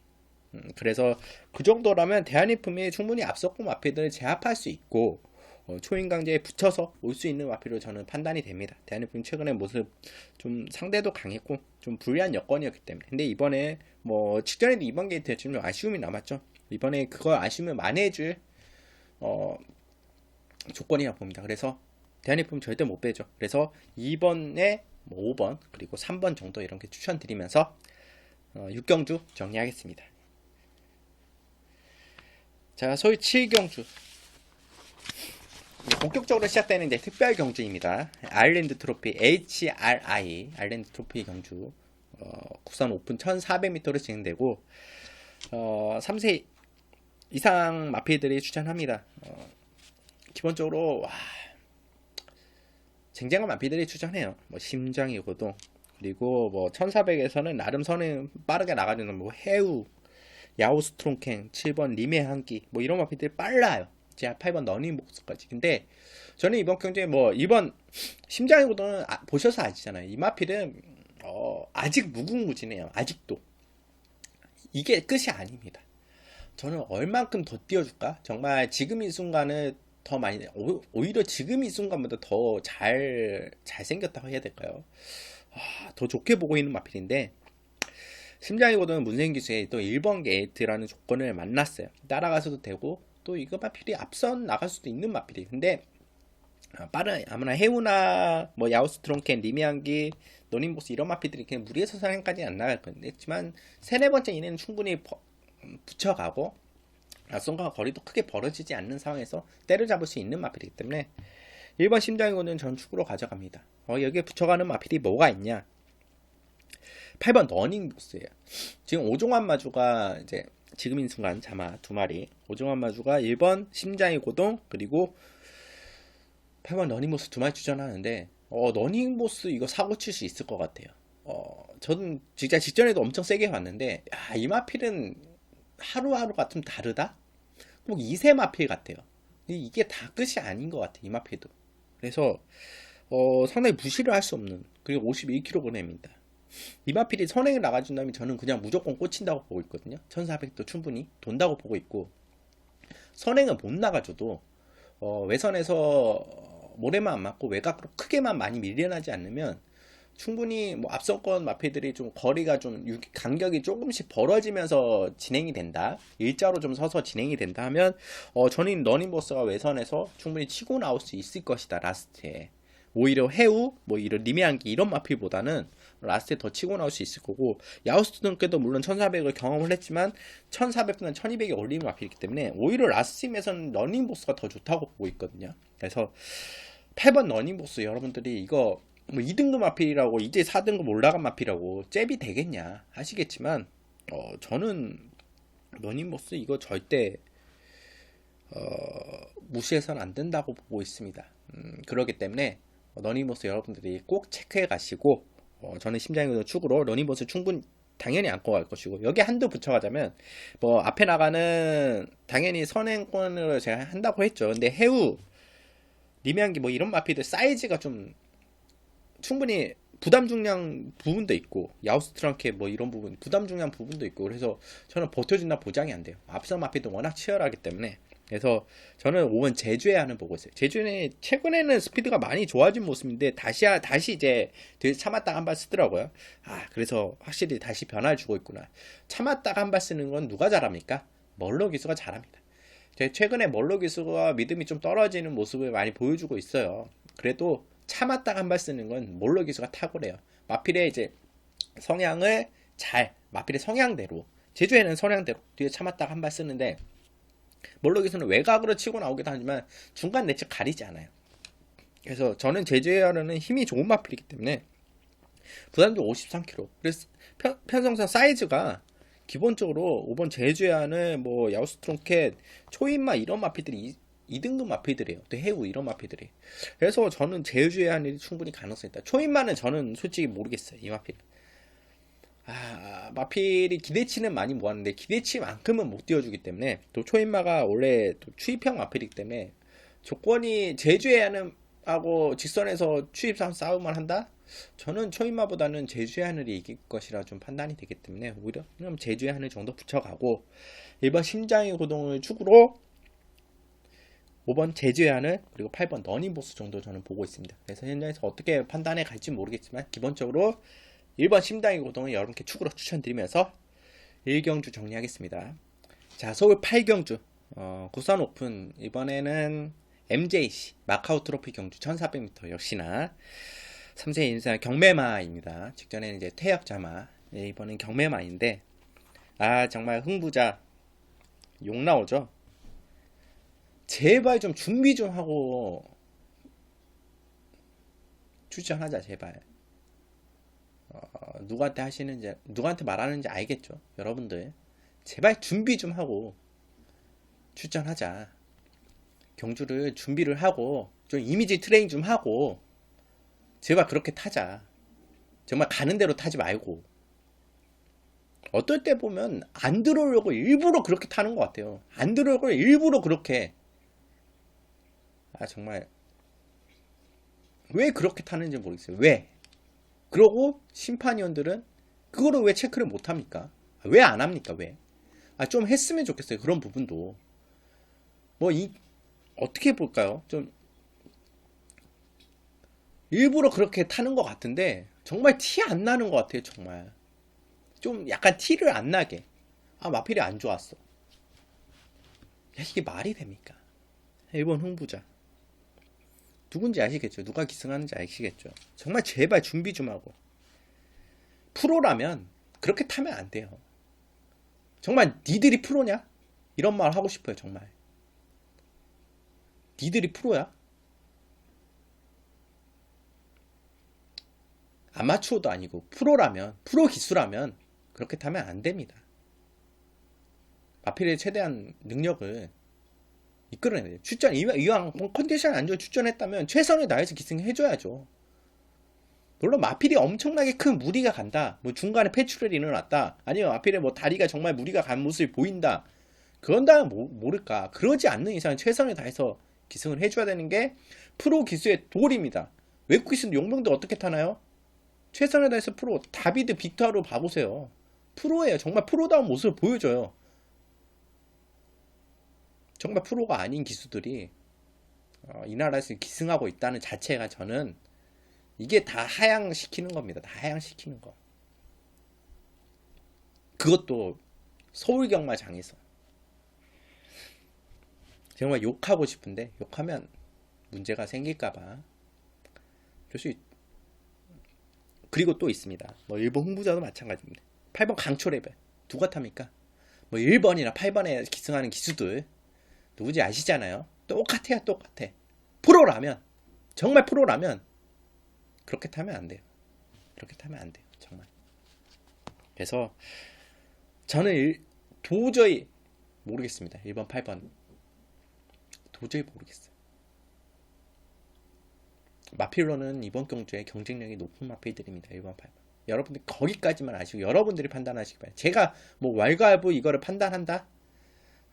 그래서 그 정도라면 대한인품이 충분히 앞섰고 마필들을 제압할 수 있고 초인 강제에 붙여서 올 수 있는 마필로 저는 판단이 됩니다. 대한민국 최근에 모습 좀 상대도 강했고 좀 불리한 여건이었기 때문에 근데 이번에 뭐 직전에도 이번 게이트에 좀 아쉬움이 남았죠. 이번에 그걸 아쉬움을 만회해줄 조건이라 봅니다. 그래서 대한민국 절대 못 빼죠. 그래서 2번에 뭐 5번 그리고 3번 정도 이렇게 추천드리면서 6경주 정리하겠습니다. 자, 소위 7경주 본격적으로 시작되는 이제 특별 경주입니다. 아일랜드 트로피 HRI 아일랜드 트로피 경주 국산 오픈 1400m로 진행되고 3세 이상 마필들이 추천합니다. 기본적으로 쟁쟁한 마필들이 추천해요. 뭐 심장이 고동 그리고 뭐 1400에서는 나름 선을 빠르게 나가주는 뭐 해우 야오스트롱켄 7번 림의 한기 뭐 이런 마필들이 빨라요. 제가 8번 너닝복스까지. 근데 저는 이번 경주에 뭐 이번 심장의 고도는 보셔서 아시잖아요. 이 마필은 아직 무궁무진해요. 아직도 이게 끝이 아닙니다. 저는 얼만큼 더 띄워줄까? 정말 지금 이 순간을 더 많이 오히려 지금 이 순간보다 더 잘생겼다고 해야 될까요? 더 좋게 보고 있는 마필인데 심장의 고도는 문생기수에 또 1번 게이트라는 조건을 만났어요. 따라가서도 되고 또 이거 마필이 앞선 나갈 수도 있는 마필이 근데 아무나 해우나 뭐 야우스트롱켄 리미안기 노닌보스 이런 마필들이 그냥 무리해서 상향까지 안 나갈 건데 했지만 3, 4번째 이내는 충분히 붙여가고 앞선과 거리도 크게 벌어지지 않는 상황에서 때려잡을 수 있는 마필이기 때문에 1번 심장이고는 전 축으로 가져갑니다. 여기에 붙여가는 마필이 뭐가 있냐? 8번 러닝보스예요. 지금 오종환 마주가 이제 지금인 순간 자마 두 마리. 오종환 마주가 1번 심장이 고동 그리고 8번 러닝보스 두 마리 추천하는데 러닝보스 이거 사고 칠 수 있을 것 같아요. 저는 진짜 직전에도 엄청 세게 봤는데 이 마필은 하루하루가 좀 다르다? 꼭 2세 마필 같아요. 이게 다 끝이 아닌 것 같아 이 마필도. 그래서 상당히 무시를 할 수 없는 그리고 51kg입니다. 이 마필이 선행을 나가준다면 저는 그냥 무조건 꽂힌다고 보고 있거든요. 1400도 충분히 돈다고 보고 있고 선행을 못 나가줘도 외선에서 모래만 안 맞고 외곽으로 크게만 많이 밀려나지 않으면 충분히 뭐 앞선권 마필들이 좀 거리가 좀 간격이 조금씩 벌어지면서 진행이 된다. 일자로 좀 서서 진행이 된다 하면 저는 러닝보스가 외선에서 충분히 치고 나올 수 있을 것이다. 라스트에. 오히려 해우, 뭐 이런 리메안기 이런 마필보다는 라스트에 더 치고 나올 수 있을 거고 야우스트는께도 물론 1400을 경험을 했지만 1400보다는 1200이 올리는 마필이기 때문에 오히려 라스트팀에서는 러닝보스가 더 좋다고 보고 있거든요. 그래서 8번 러닝보스 여러분들이 이거 뭐 2등급 마필이라고 이제 4등급 올라간 마필이라고 잽이 되겠냐 하시겠지만 저는 러닝보스 이거 절대 무시해서는 안 된다고 보고 있습니다. 그렇기 때문에 러닝보스 여러분들이 꼭 체크해 가시고 저는 심장이고도 축으로 러닝보스 충분히 당연히 안고 갈 것이고 여기 한두 붙여가자면 뭐 앞에 나가는 당연히 선행권으로 제가 한다고 했죠. 근데 해우 리메안기 뭐 이런 마필들 사이즈가 좀 충분히 부담 중량 부분도 있고 야우스트랑케 뭐 이런 부분 부담 중량 부분도 있고 그래서 저는 버텨준다 보장이 안 돼요. 앞선 마필도 워낙 치열하기 때문에 그래서 저는 5번 제주의 한을 보고 있어요. 제주는 최근에는 스피드가 많이 좋아진 모습인데 다시 이제 되게 참았다가 한 발 쓰더라고요. 그래서 확실히 다시 변화를 주고 있구나. 참았다가 한 발 쓰는 건 누가 잘합니까? 멀로 기수가 잘합니다. 최근에 멀로 기수가 믿음이 좀 떨어지는 모습을 많이 보여주고 있어요. 그래도 참았다가 한 발 쓰는 건 몰로 기수가 탁월해요. 마필의 이제 성향을 마필의 성향대로 제주에는 성향대로 뒤에 참았다가 한 발 쓰는데 몰로 기수는 외곽으로 치고 나오기도 하지만 중간 내측 가리지 않아요. 그래서 저는 제주에 하려는 힘이 좋은 마필이기 때문에 부담도 53kg. 그래서 편성상 사이즈가 기본적으로 5번 제주에하는 뭐 야우스트롱켓 초인마 이런 마필들이 2등급 마필들이에요. 또 해우 이런 마필들이. 그래서 저는 제주에 한일이 충분히 가능성이 있다. 초인마는 저는 솔직히 모르겠어요. 이 마필. 마필이 기대치는 많이 모았는데 기대치만큼은 못 띄워주기 때문에 또 초인마가 원래 또 추입형 마필이기 때문에 조건이 제주에 하고 직선에서 추입상 싸움을 한다? 저는 초인마보다는 제주의 하늘이 이길 것이라 좀 판단이 되기 때문에 오히려 그럼 제주의 하늘 정도 붙여가고 1번 심장의 고동을 축으로 5번 제주의 하늘 그리고 8번 러닝보스 정도 저는 보고 있습니다. 그래서 현장에서 어떻게 판단해 갈지 모르겠지만 기본적으로 1번 심장의 고동을 여러분께 축으로 추천드리면서 1경주 정리하겠습니다. 자, 서울 8경주 구산 오픈 이번에는 MJC 마카오 트로피 경주 1400m 역시나 3세 인사 경매마입니다. 직전에는 이제 퇴역자마 이번엔 경매마인데 정말 흥부자 욕 나오죠. 제발 좀 준비 좀 하고 추천하자 제발. 누구한테 말하는지 알겠죠. 여러분들 제발 준비 좀 하고 추천하자. 경주를 준비를 하고 좀 이미지 트레이닝 좀 하고 제발 그렇게 타자. 정말 가는 대로 타지 말고. 어떨 때 보면 안 들어오려고 일부러 그렇게 타는 것 같아요. 안 들어오려고 일부러 그렇게. 정말 왜 그렇게 타는지 모르겠어요. 왜? 그러고 심판위원들은 그거를 왜 체크를 못 합니까? 왜 안 합니까? 왜? 좀 했으면 좋겠어요. 그런 부분도. 어떻게 볼까요? 좀 일부러 그렇게 타는 것 같은데 정말 티 안 나는 것 같아요. 정말 좀 약간 티를 안 나게. 마필이 안 좋았어. 이게 말이 됩니까? 일본 흥부자 누군지 아시겠죠? 누가 기승하는지 아시겠죠? 정말 제발 준비 좀 하고. 프로라면 그렇게 타면 안 돼요. 정말 니들이 프로냐? 이런 말 하고 싶어요, 정말. 니들이 프로야? 아마추어도 아니고 프로라면, 프로 기수라면 그렇게 타면 안 됩니다. 마필의 최대한 능력을 이끌어내야 돼요. 출전, 이왕 컨디션 안 좋아 출전했다면 최선을 다해서 기승해줘야죠. 물론 마필이 엄청나게 큰 무리가 간다, 뭐 중간에 폐출혈이 일어났다, 아니면 마필의 뭐 다리가 정말 무리가 간 모습이 보인다, 그런다면 모를까. 그러지 않는 이상 최선을 다해서 기승을 해줘야 되는 게 프로 기수의 도리입니다. 외국 기수는 용병들 어떻게 타나요? 최선을 다해서 프로, 다비드 빅터로 봐보세요. 프로예요. 정말 프로다운 모습을 보여줘요. 정말 프로가 아닌 기수들이 이 나라에서 기승하고 있다는 자체가, 저는 이게 다 하향시키는 겁니다. 다 하향시키는 거. 그것도 서울 경마장에서. 정말 욕하고 싶은데 욕하면 문제가 생길까봐. 그리고 또 있습니다. 뭐 일본 홍보자도 마찬가지입니다. 8번 강초레벨 누가 탑니까? 뭐 1번이나 8번에 기승하는 기수들 누구지 아시잖아요. 똑같아요. 똑같아. 프로라면, 정말 프로라면 그렇게 타면 안 돼요. 그렇게 타면 안 돼요. 정말. 그래서 저는 도저히 모르겠습니다. 1번 8번 도저히 모르겠어요. 마필로는 이번 경주에 경쟁력이 높은 마필들입니다. 1번 8번. 여러분들 거기까지만 아시고 여러분들이 판단하시기 바랍니다. 제가 뭐 왈가왈부 이거를 판단한다?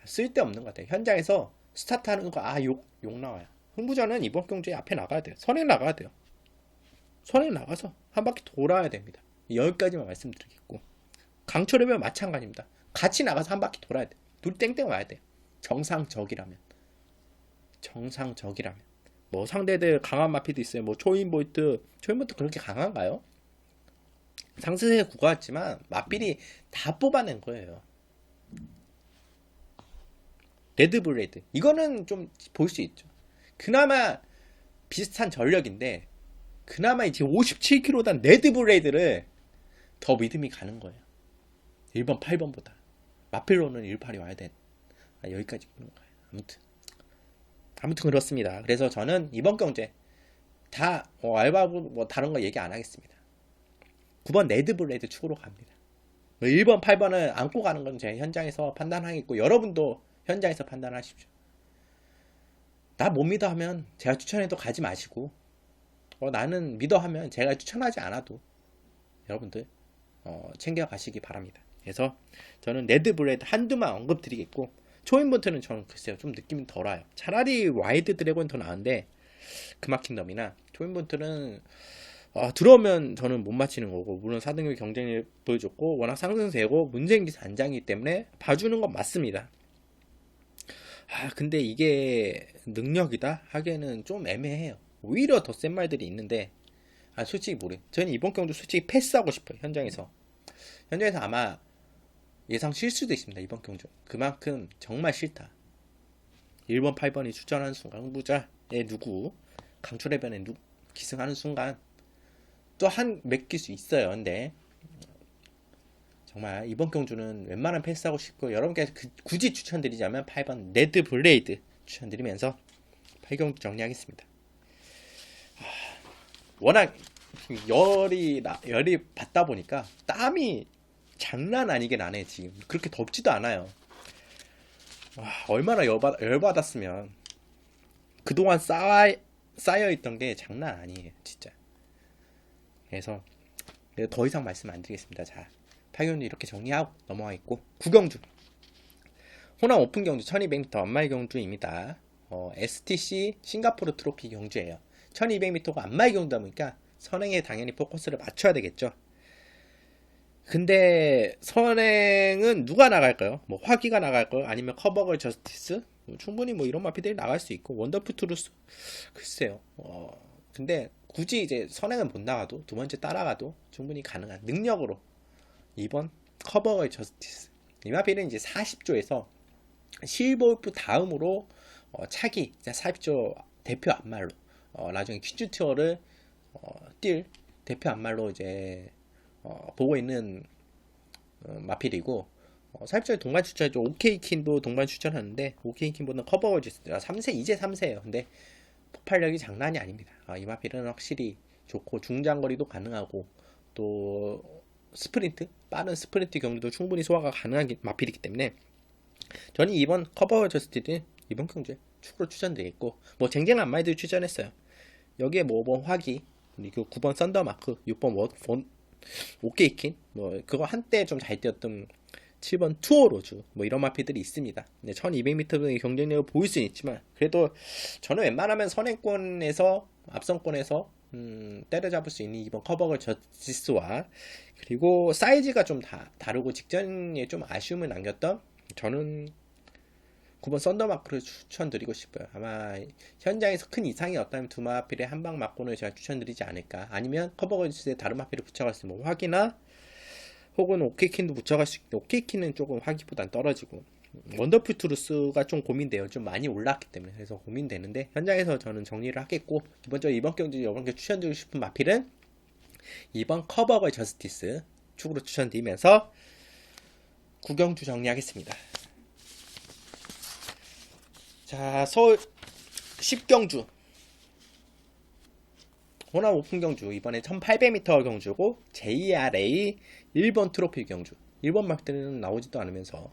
쓸데없는 것 같아요. 현장에서 스타트 하는 거 욕 나와요. 흥부전은 이번 경주에 앞에 나가야 돼요. 선행 나가야 돼요. 선행 나가서 한 바퀴 돌아야 됩니다. 여기까지만 말씀드리겠고, 강철이면 마찬가지입니다. 같이 나가서 한 바퀴 돌아야 돼요. 둘 땡땡 와야 돼요. 정상적이라면. 뭐 상대들 강한 마피도 있어요. 뭐 초인보이트 그렇게 강한가요? 상승세에 구가왔지만 마필이 다 뽑아낸 거예요. 레드블레이드 이거는 좀 볼 수 있죠. 그나마 비슷한 전력인데 그나마 이제 57kg단 레드블레이드를 더 믿음이 가는 거예요. 1번 8번보다. 마필로는 1팔이 와야 돼. 여기까지 보는 거예요. 아무튼 그렇습니다. 그래서 저는 이번 경제 다 알바부 뭐 다른 거 얘기 안 하겠습니다. 9번 레드블레이드 축으로 갑니다. 1번 8번을 안고 가는 건 제 현장에서 판단하겠고, 여러분도 현장에서 판단하십시오. 나 못 믿어 하면 제가 추천해도 가지 마시고, 나는 믿어 하면 제가 추천하지 않아도 여러분들 챙겨 가시기 바랍니다. 그래서 저는 레드블레이드 한두만 언급드리겠고, 초인보트는 저는 글쎄요 좀 느낌이 덜와요. 차라리 와이드 드래곤 더 나은데 그마킹덤이나 초인보트는 들어오면 저는 못 맞히는 거고, 물론 4등급 경쟁력 보여줬고 워낙 상승세고 문제인기 단장이기 때문에 봐주는 건 맞습니다. 근데 이게 능력이다 하기에는 좀 애매해요. 오히려 더 센 말들이 있는데 솔직히 저는 이번 경주 솔직히 패스하고 싶어요. 현장에서 아마 예상 실 수도 있습니다. 이번 경주 그만큼 정말 싫다. 1번 8번이 출전하는 순간 흥부자의 누구 강철해변에 기승하는 순간 또 맡길 수 있어요. 근데 정말 이번 경주는 웬만하면 패스하고 싶고, 여러분께 굳이 추천드리자면 8번 레드블레이드 추천드리면서 8경주 정리하겠습니다. 워낙 열이 받다 보니까 땀이 장난 아니게 나네. 지금 그렇게 덥지도 않아요. 얼마나 열받았으면. 그동안 쌓여있던 게 장난 아니에요 진짜. 그래서 더 이상 말씀 안 드리겠습니다. 자, 8경주 이렇게 정리하고 넘어가겠고, 9경주 호남 오픈 경주 1200m 안마의 경주입니다. STC 싱가포르 트로피 경주예요. 1200m가 안마의 경주다 보니까 선행에 당연히 포커스를 맞춰야 되겠죠. 근데 선행은 누가 나갈까요? 뭐 화기가 나갈까요? 아니면 커버걸 저스티스? 충분히 뭐 이런 마피들이 나갈 수 있고, 원더풀 트루스 글쎄요. 근데 굳이 이제 선행은 못 나가도 두 번째 따라가도 충분히 가능한 능력으로 2번 커버걸 저스티스. 이 마피는 이제 40조에서 실볼프 다음으로 차기 40조 대표 안말로 나중에 퀴즈 투어를 뛸 대표 안말로 이제 보고 있는 마필이고, 사입자에 동반 추천했죠. 오케이킨도 동반 추천하는데 오케이킨보다는 커버워즈 3세 이제 3세예요. 근데 폭발력이 장난이 아닙니다. 이 마필은 확실히 좋고 중장거리도 가능하고 또 스프린트 빠른 스프린트 경주도 충분히 소화가 가능한 마필이기 때문에 저는 이번 커버워즈 스틸은 이번 경주에 축으로 추천드리겠고 뭐 쟁쟁한 마이도 추천했어요. 여기에 뭐 5번 화기 그리고 9번 썬더마크 6번 오케이킨 뭐 그거 한때 좀 잘 뛰었던 7번 투어로즈 뭐 이런 마피들이 있습니다. 1200m의 경쟁력을 보일 수는 있지만 그래도 저는 웬만하면 선행권에서 앞선권에서 때려잡을 수 있는 이번 커버걸 저지스와 그리고 사이즈가 좀 다르고 직전에 좀 아쉬움을 남겼던 저는 9번 썬더마크를 추천드리고 싶어요. 아마 현장에서 큰 이상이 없다면 두 마필에 한 방 맞고는 제가 추천드리지 않을까. 아니면 커버걸지스에 다른 마필을 붙여갈 수 있는 뭐 화기나 혹은 오케이킨도 붙여갈 수 있고 오케이킨은 조금 화기보단 떨어지고 원더풀 트루스가 좀 고민돼요. 좀 많이 올랐기 때문에 그래서 고민되는데 현장에서 저는 정리를 하겠고 기본적으로 이번 경기 추천드리고 싶은 마필은 이번 커버걸 저스티스 축으로 추천드리면서 구경주 정리하겠습니다. 자, 서울 10경주 호남 오픈 경주 이번에 1800m 경주고 JRA 1번 트로피 경주 1번 마필은 나오지도 않으면서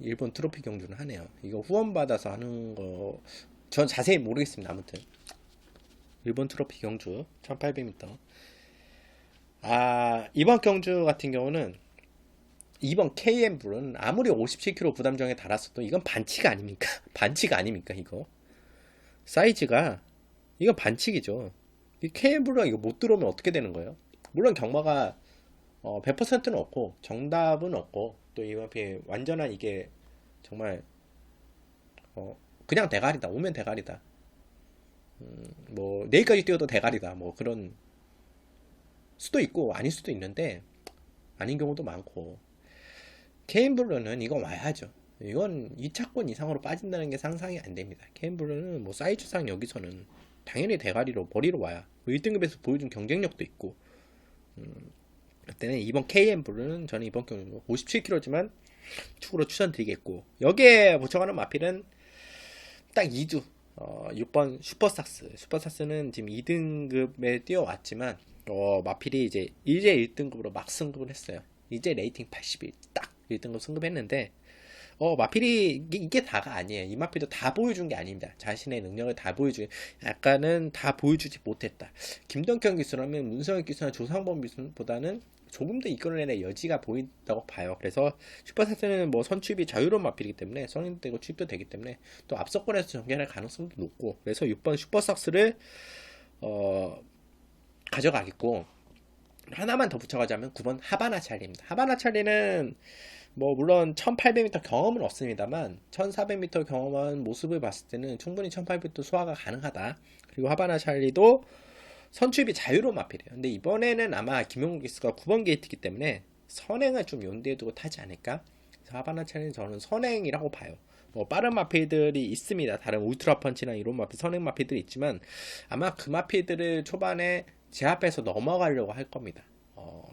1번 트로피 경주는 하네요. 이거 후원받아서 하는 거 전 자세히 모르겠습니다. 아무튼 1번 트로피 경주 1800m 이번 경주 같은 경우는 이번 KM블은 아무리 57kg 부담정에 달았어도 이건 반치가 아닙니까? 반치가 아닙니까 이거? 사이즈가 이건 반칙이죠. 이 KM블은 이거 못 들어오면 어떻게 되는 거예요? 물론 경마가 100%는 없고 정답은 없고 또 이번 피 완전한 이게 정말 그냥 대가리다 오면 대가리다 뭐 내일까지 뛰어도 대가리다 뭐 그런 수도 있고 아닐 수도 있는데 아닌 경우도 많고 케인블루는 이건 와야죠. 이건 2차권 이상으로 빠진다는 게 상상이 안 됩니다. 케인블루는 뭐 사이즈상 여기서는 당연히 대가리로 머리로 와야 1등급에서 보여준 경쟁력도 있고 그때는 이번 KM블루는 저는 이번 경우 57kg지만 축으로 추천드리겠고 여기에 붙여가는 마필은 딱 2두 6번 슈퍼삭스는 지금 2등급에 뛰어왔지만 마필이 이제 1등급으로 막 승급을 했어요. 이제 레이팅 81 딱 1등급 승급했는데 마필이 이게 다가 아니에요. 이 마필도 다 보여준 게 아닙니다. 자신의 능력을 다 약간은 다 보여주지 못했다. 김동현 기수라면 문성혁 기수나 조상범 기수보다는 조금 더 이끌어내는 여지가 보인다고 봐요. 그래서 슈퍼삭스는 뭐 선취입이 자유로운 마필이기 때문에 성인되고 취입도 되기 때문에 또 앞서권에서 정견할 가능성도 높고 그래서 6번 슈퍼삭스를 가져가겠고 하나만 더 붙여가자면 9번 하바나 찰리입니다. 하바나 찰리는 뭐 물론 1800m 경험은 없습니다만 1400m 경험한 모습을 봤을 때는 충분히 1800m 소화가 가능하다. 그리고 하바나 찰리도 선출입이 자유로운 마필이에요. 근데 이번에는 아마 김용국 기수가 9번 게이트이기 때문에 선행을 좀 염두에 두고 타지 않을까? 그래서 하바나 찰리는 저는 선행이라고 봐요. 뭐 빠른 마필들이 있습니다. 다른 울트라 펀치나 이런 마필, 선행 마필들이 있지만 아마 그 마필들을 초반에 제압해서 넘어가려고 할 겁니다.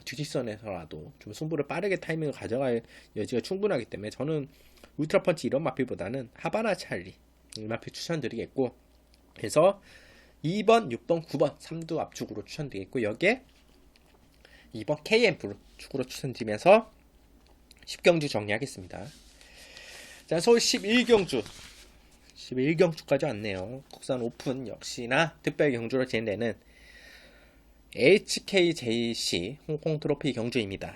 주짓선에서라도 좀 승부를 빠르게 타이밍을 가져갈 여지가 충분하기 때문에 저는 울트라 펀치 이런 마필보다는 하바나 찰리 이 마필 추천드리겠고 그래서 2번, 6번, 9번 3두 압축으로 추천드리겠고 여기에 2번 KM 블루 축으로 추천드리면서 10경주 정리하겠습니다. 자, 서울 11경주까지 왔네요. 국산 오픈 역시나 특별 경주로 진행되는 HKJC 홍콩 트로피 경주입니다.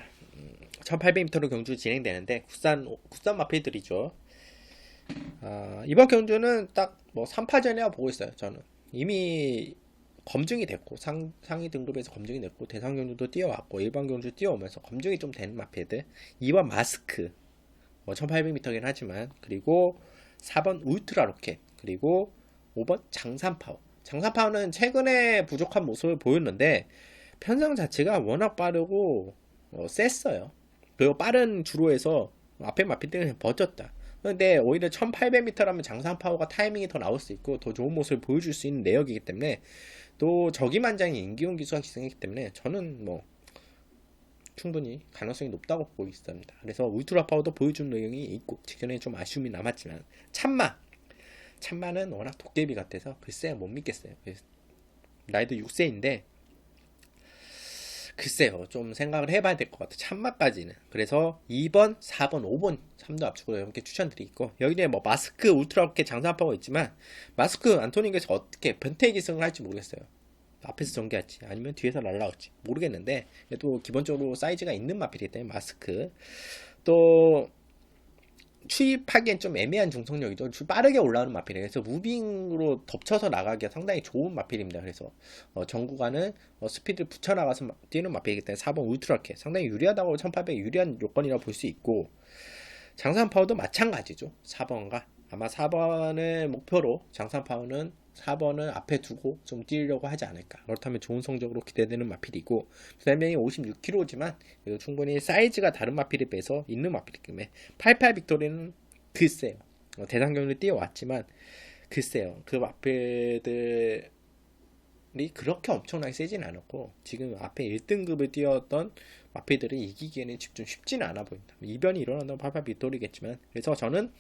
1800m로 경주 진행되는데 국산 마필들이죠. 이번 경주는 딱 뭐 3파전이라 보고 있어요. 저는 이미 검증이 됐고 상위 등급에서 검증이 됐고 대상 경주도 뛰어왔고 일반 경주 뛰어오면서 검증이 좀 된 마필들 2번 마스크 1800m긴 하지만 그리고 4번 울트라 로켓 그리고 5번 장산파워는 최근에 부족한 모습을 보였는데 편성 자체가 워낙 빠르고 셌어요. 그리고 빠른 주로에서 앞에 마필들은 버텼다. 근데 오히려 1800m라면 장산파워가 타이밍이 더 나올 수 있고 더 좋은 모습을 보여줄 수 있는 내역이기 때문에 또 저기만장이 임기훈 기수가 기승했기 때문에 저는 뭐 충분히 가능성이 높다고 보고 있습니다. 그래서 울트라 파워도 보여준 내용이 있고 직전에 좀 아쉬움이 남았지만 참마는 워낙 도깨비 같아서 글쎄 못 믿겠어요. 나이도 6세인데 글쎄요, 좀 생각을 해봐야 될 것 같아요. 참마까지는. 그래서 2번, 4번, 5번 3도 압축으로 이렇게 추천드리고, 여기에 뭐 마스크 울트라 이렇게 장사파고 있지만, 마스크 안토니에서 어떻게 변태 기승을 할지 모르겠어요. 앞에서 전개할지 아니면 뒤에서 날라올지 모르겠는데, 그래도 기본적으로 사이즈가 있는 마필이기 때문에 마스크. 또 추입하기엔 좀 애매한 중속력이죠. 빠르게 올라오는 마필이에요. 그래서 무빙으로 덮쳐서 나가기가 상당히 좋은 마필입니다. 그래서 전 구간은 스피드를 붙여나가서 뛰는 마필이기 때문에 4번 울트라캐 상당히 유리하다고 1800 유리한 요건이라고 볼 수 있고, 장산 파워도 마찬가지죠. 4번과 아마 4번을 목표로 장산 파워는 4번을 앞에 두고 좀 뛰려고 하지 않을까. 그렇다면 좋은 성적으로 기대되는 마필이고, 부담량이 56kg지만 충분히 사이즈가 다른 마필에 비해서 있는 마필이기 때문에 88 빅토리는 글쎄요. 대상 경기를 뛰어왔지만 글쎄요. 그 마필들이 그렇게 엄청나게 세진 않았고, 지금 앞에 1등급을 뛰었던 마필들을 이기기에는 좀 쉽지는 않아 보인다. 이변이 일어난다면 88 빅토리겠지만, 그래서 저는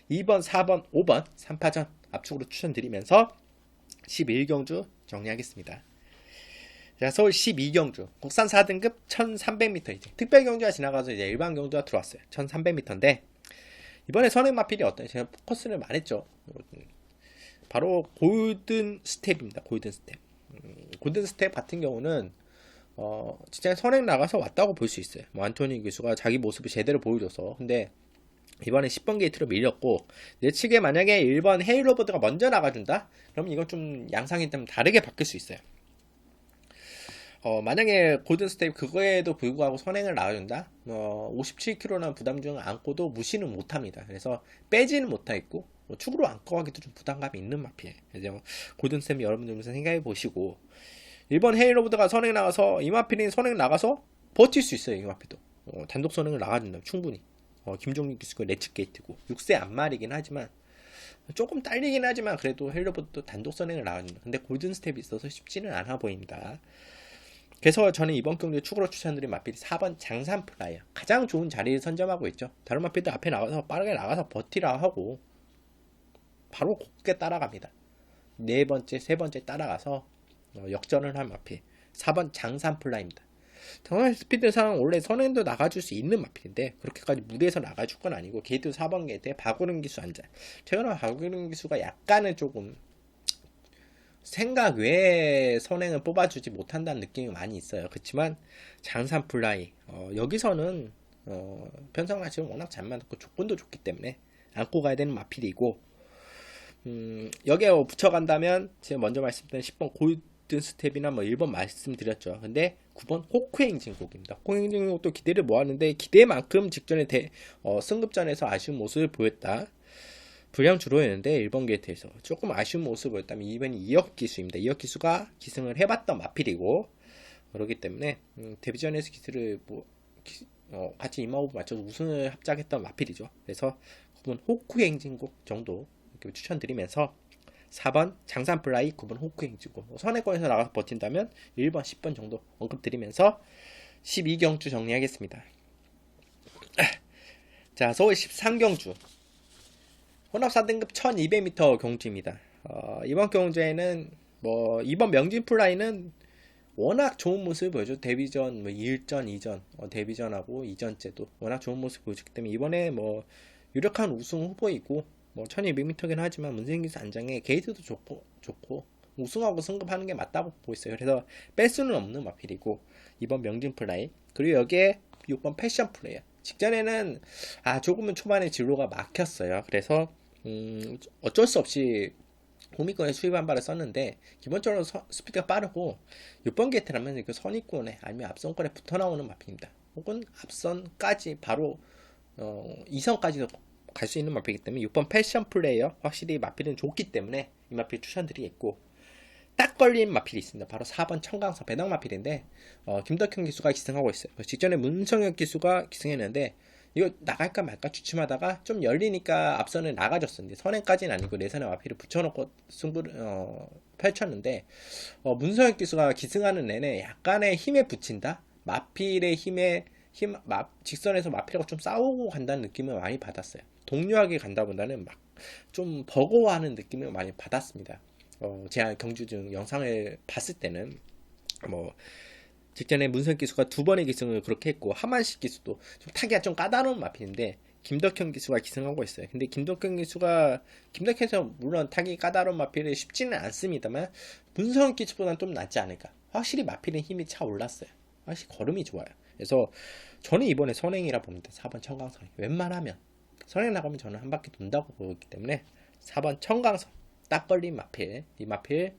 2번, 4번, 5번 3파전 압축으로 추천드리면서 11경주 정리하겠습니다. 자, 서울 12경주 국산 4등급 1300m 이제 특별 경주가 지나가서 이제 일반 경주가 들어왔어요. 1300m인데 이번에 선행 마필이 어떤 제가 포커스를 말했죠. 바로 골든 스텝입니다. 골든 스텝. 골든 스텝 같은 경우는 진짜 선행 나가서 왔다고 볼 수 있어요. 뭐 안토니 교수가 자기 모습을 제대로 보여줘서. 근데 이번에 10번 게이트로 밀렸고, 내 측에 만약에 1번 헤일로버드가 먼저 나가준다? 그러면 이건 좀 양상이 좀 다르게 바뀔 수 있어요. 만약에 골든 스텝 그거에도 불구하고 선행을 나가준다? 57kg나 부담중을 안고도 무시는 못합니다. 그래서 빼지는 못하겠고, 축으로 안고 가기도 좀 부담감이 있는 마피에요. 그래서 골든 스텝 여러분들 좀 생각해 보시고, 1번 헤일로버드가 선행 나가서, 이 마피는 선행 나가서 버틸 수 있어요. 이 마피도. 단독 선행을 나가준다면 충분히. 김종민 기수가 레츠 게이트고 6세 앞말이긴 하지만 조금 딸리긴 하지만 그래도 헬로버도 단독 선행을 나왔는데, 근데 골든 스텝이 있어서 쉽지는 않아 보입니다. 그래서 저는 이번 경기에 축으로 추천드린 마필이 4번 장산 플라이어 가장 좋은 자리를 선점하고 있죠. 다른 마필들 앞에 나가서 빠르게 나가서 버티라 하고 바로 곱게 따라갑니다. 네 번째, 세 번째 따라가서 역전을 한 마필 4번 장산 플라이입니다. 당연히 스피드상 원래 선행도 나가줄 수 있는 마필인데 그렇게까지 무리해서 나가줄 건 아니고, 게이트 4번 게이트에 박오른 기수 앉아. 최근에 박오른 기수가 약간은 조금 생각 외에 선행을 뽑아주지 못한다는 느낌이 많이 있어요. 그렇지만 장산 플라이 여기서는 편성 가치는 워낙 잘 맞고 조건도 좋기 때문에 안고 가야 되는 마필이고, 여기에 붙여간다면 제가 먼저 말씀드린 10번 골든 스텝이나 뭐 1번 말씀드렸죠. 근데 9번 호크 행진곡입니다. 호크 행진곡도 기대를 모았는데 기대만큼 직전에 승급전에서 아쉬운 모습을 보였다. 불량 주로였는데 1번 게이트에서 조금 아쉬운 모습을 보였다면 2번이 이혁 기수입니다. 이혁 기수가 기승을 해봤던 마필이고, 그렇기 때문에 데뷔전에서 기수를 같이 임하호흡 맞춰서 우승을 합작했던 마필이죠. 그래서 9번 호크 행진곡 정도 추천드리면서 4번 장산플라이, 9번 호크 행진곡 선행권에서 나가서 버틴다면 1번, 10번 정도 언급드리면서 12경주 정리하겠습니다. 자, 서울 13경주 혼합 4등급 1200m 경주입니다. 이번 경주에는 이번 명진 플라이는 워낙 좋은 모습을 보여줘. 데뷔전 1전, 2전 데뷔전하고 2전째도 워낙 좋은 모습을 보여줬기 때문에 이번에 유력한 우승 후보이고, 1200m긴 하지만 문세인기수 안장에 게이트도 좋고 우승하고 승급하는 게 맞다고 보고 있어요. 그래서 뺄 수는 없는 마필이고, 이번 명진 플라이, 그리고 여기에 6번 패션 플레이어. 직전에는 조금은 초반에 진로가 막혔어요. 그래서 어쩔 수 없이 호미권에 수입한 발을 썼는데, 기본적으로 스피드가 빠르고 6번 게이트라면 그 선입권에 아니면 앞선권에 붙어 나오는 마필입니다. 혹은 앞선까지 바로 2선까지도 갈 수 있는 마필이기 때문에 6번 패션 플레이어 확실히 마필은 좋기 때문에 이 마필 추천드리겠고, 딱 걸린 마필이 있습니다. 바로 4번 청강서 배당 마필인데 김덕현 기수가 기승하고 있어요. 직전에 문성혁 기수가 기승했는데 이거 나갈까 말까 주춤하다가 좀 열리니까 앞선을 나가줬었는데, 선행까지는 아니고 내선에 마필을 붙여놓고 승부를 펼쳤는데 문성혁 기수가 기승하는 내내 약간의 힘에 붙인다? 마필의 직선에서 마필하고 좀 싸우고 간다는 느낌을 많이 받았어요. 동료하게 간다보다는 막 좀 버거워하는 느낌을 많이 받았습니다. 제가 경주 중 영상을 봤을 때는 뭐 직전에 문선 기수가 두 번의 기승을 그렇게 했고 하만식 기수도 좀 타기가 좀 까다로운 마필인데 김덕현 기수가 기승하고 있어요. 근데 김덕현에서 물론 타기 까다로운 마필이 쉽지는 않습니다만 문선 기수보다는 좀 낫지 않을까. 확실히 마필은 힘이 차 올랐어요. 확실히 걸음이 좋아요. 그래서 저는 이번에 선행이라 봅니다. 4번 청강선. 웬만하면 선행 나가면 저는 한 바퀴 돈다고 보기 때문에 4번 청강선 딱 걸린 마필, 이 마필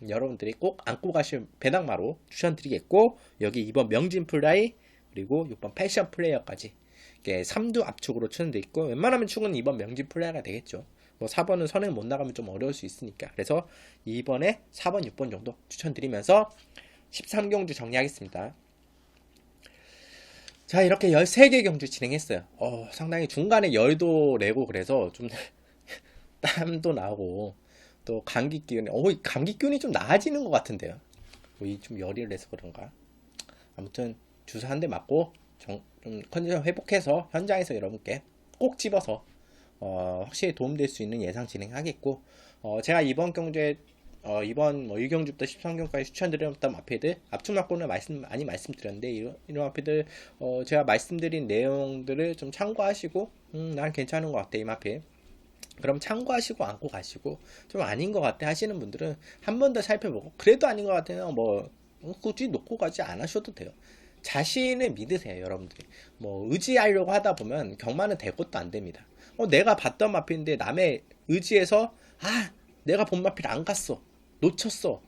여러분들이 꼭 안고 가실 배당마로 추천드리겠고, 여기 2번 명진 플라이 그리고 6번 패션 플레이어까지 이게 3두 압축으로 추천돼 있고, 웬만하면 축은 2번 명진 플레이어가 되겠죠. 뭐 4번은 선행 못 나가면 좀 어려울 수 있으니까. 그래서 2번에 4번, 6번 정도 추천드리면서 13경주 정리하겠습니다. 자, 이렇게 13개 경주 진행했어요. 상당히 중간에 열도 내고 그래서 좀 땀도 나고 또 감기 기운이 감기 기운이 좀 나아지는 것 같은데요. 좀 열이 내서 그런가. 아무튼 주사 한 대 맞고 좀 컨디션 회복해서 현장에서 여러분께 꼭 집어서 확실히 도움될 수 있는 예상 진행하겠고, 제가 이번 경주에 이번 1경주부터 13경까지 추천드렸던 마필들 압축 맞고는 많이 말씀드렸는데, 이런 마필들 제가 말씀드린 내용들을 좀 참고하시고 난 괜찮은 것 같아 이 마필, 그럼 참고하시고 안고 가시고, 좀 아닌 것 같아 하시는 분들은 한 번 더 살펴보고, 그래도 아닌 것 같으면 뭐 굳이 놓고 가지 않으셔도 돼요. 자신을 믿으세요. 여러분들이 뭐 의지하려고 하다 보면 경마는 될 것도 안 됩니다. 내가 봤던 마필인데 남의 의지에서 내가 본 마필 안 갔어, 놓쳤어,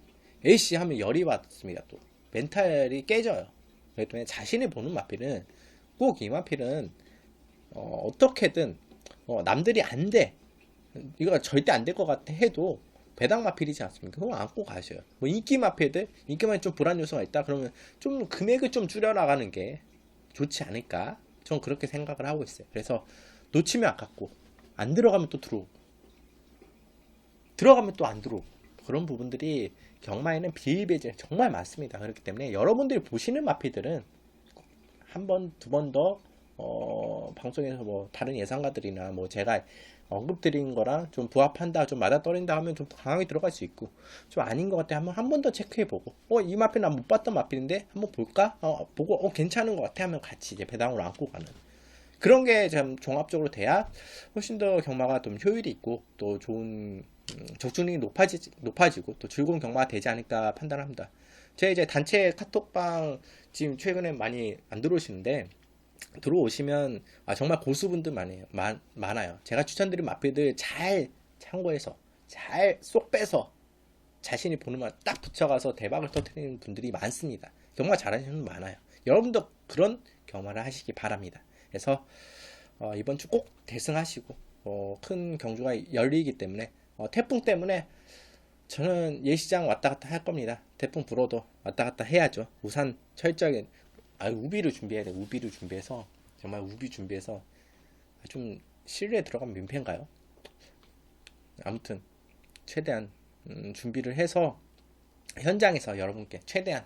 에이씨 하면 열이 받습니다. 또 멘탈이 깨져요. 그렇기 때문에 자신이 보는 마필은 꼭 이 마필은 어떻게든 남들이 안 돼, 이거 절대 안 될 것 같아 해도 배당 마필이지 않습니까? 그거 안고 가셔요. 뭐 인기 마필들, 인기만 좀 불안 요소가 있다 그러면 좀 금액을 좀 줄여 나가는 게 좋지 않을까? 전 그렇게 생각을 하고 있어요. 그래서 놓치면 아깝고, 안 들어가면 또 들어오고, 들어가면 또 안 들어오고, 그런 부분들이 경마에는 비일비재 정말 많습니다. 그렇기 때문에 여러분들이 보시는 마필들은 한 번, 두 번 더 방송에서 뭐 다른 예상가들이나 뭐 제가 언급드린 거랑 좀 부합한다, 좀 맞아떨린다 하면 좀 더 강하게 들어갈 수 있고, 좀 아닌 것 같아 하면 한 번 더 체크해보고, 이 마필 난 못 봤던 마필인데 한번 볼까? 보고 괜찮은 것 같아 하면 같이 이제 배당으로 안고 가는 그런 게 좀 종합적으로 돼야 훨씬 더 경마가 좀 효율이 있고 또 좋은 적중률이 높아지고 또 즐거운 경마가 되지 않을까 판단합니다. 제 이제 단체 카톡방 지금 최근에 많이 안 들어오시는데, 들어오시면 정말 고수분들 많아요. 제가 추천드린 마필들 잘 참고해서 잘 쏙 빼서 자신이 보는 말 딱 붙여가서 대박을 터뜨리는 분들이 많습니다. 경마 잘하시는 분 많아요. 여러분도 그런 경마를 하시기 바랍니다. 그래서 이번 주 꼭 대승하시고, 큰 경주가 열리기 때문에 태풍 때문에 저는 예시장 왔다 갔다 할 겁니다. 태풍 불어도 왔다 갔다 해야죠. 우산 철저하게 우비를 준비해야 돼. 우비를 준비해서, 정말 우비 준비해서, 좀 실내에 들어가면 민폐인가요? 아무튼 최대한 준비를 해서 현장에서 여러분께 최대한,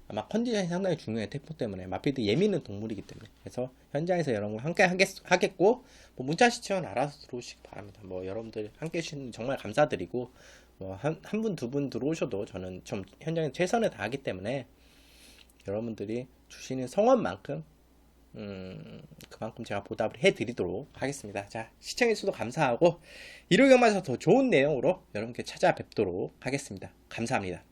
아마 컨디션이 상당히 중요해. 태풍 때문에 마필도 예민한 동물이기 때문에. 그래서 현장에서 여러분과 함께 하겠고, 뭐 문자 시청 알아서 들어오시기 바랍니다. 뭐 여러분들 함께 해주시는 정말 감사드리고, 뭐 한 분 두 분 들어오셔도 저는 좀 현장에 최선을 다하기 때문에 여러분들이 주시는 성원만큼 그만큼 제가 보답을 해드리도록 하겠습니다. 자, 시청해주셔서 감사하고, 일요경마에서 더 좋은 내용으로 여러분께 찾아뵙도록 하겠습니다. 감사합니다.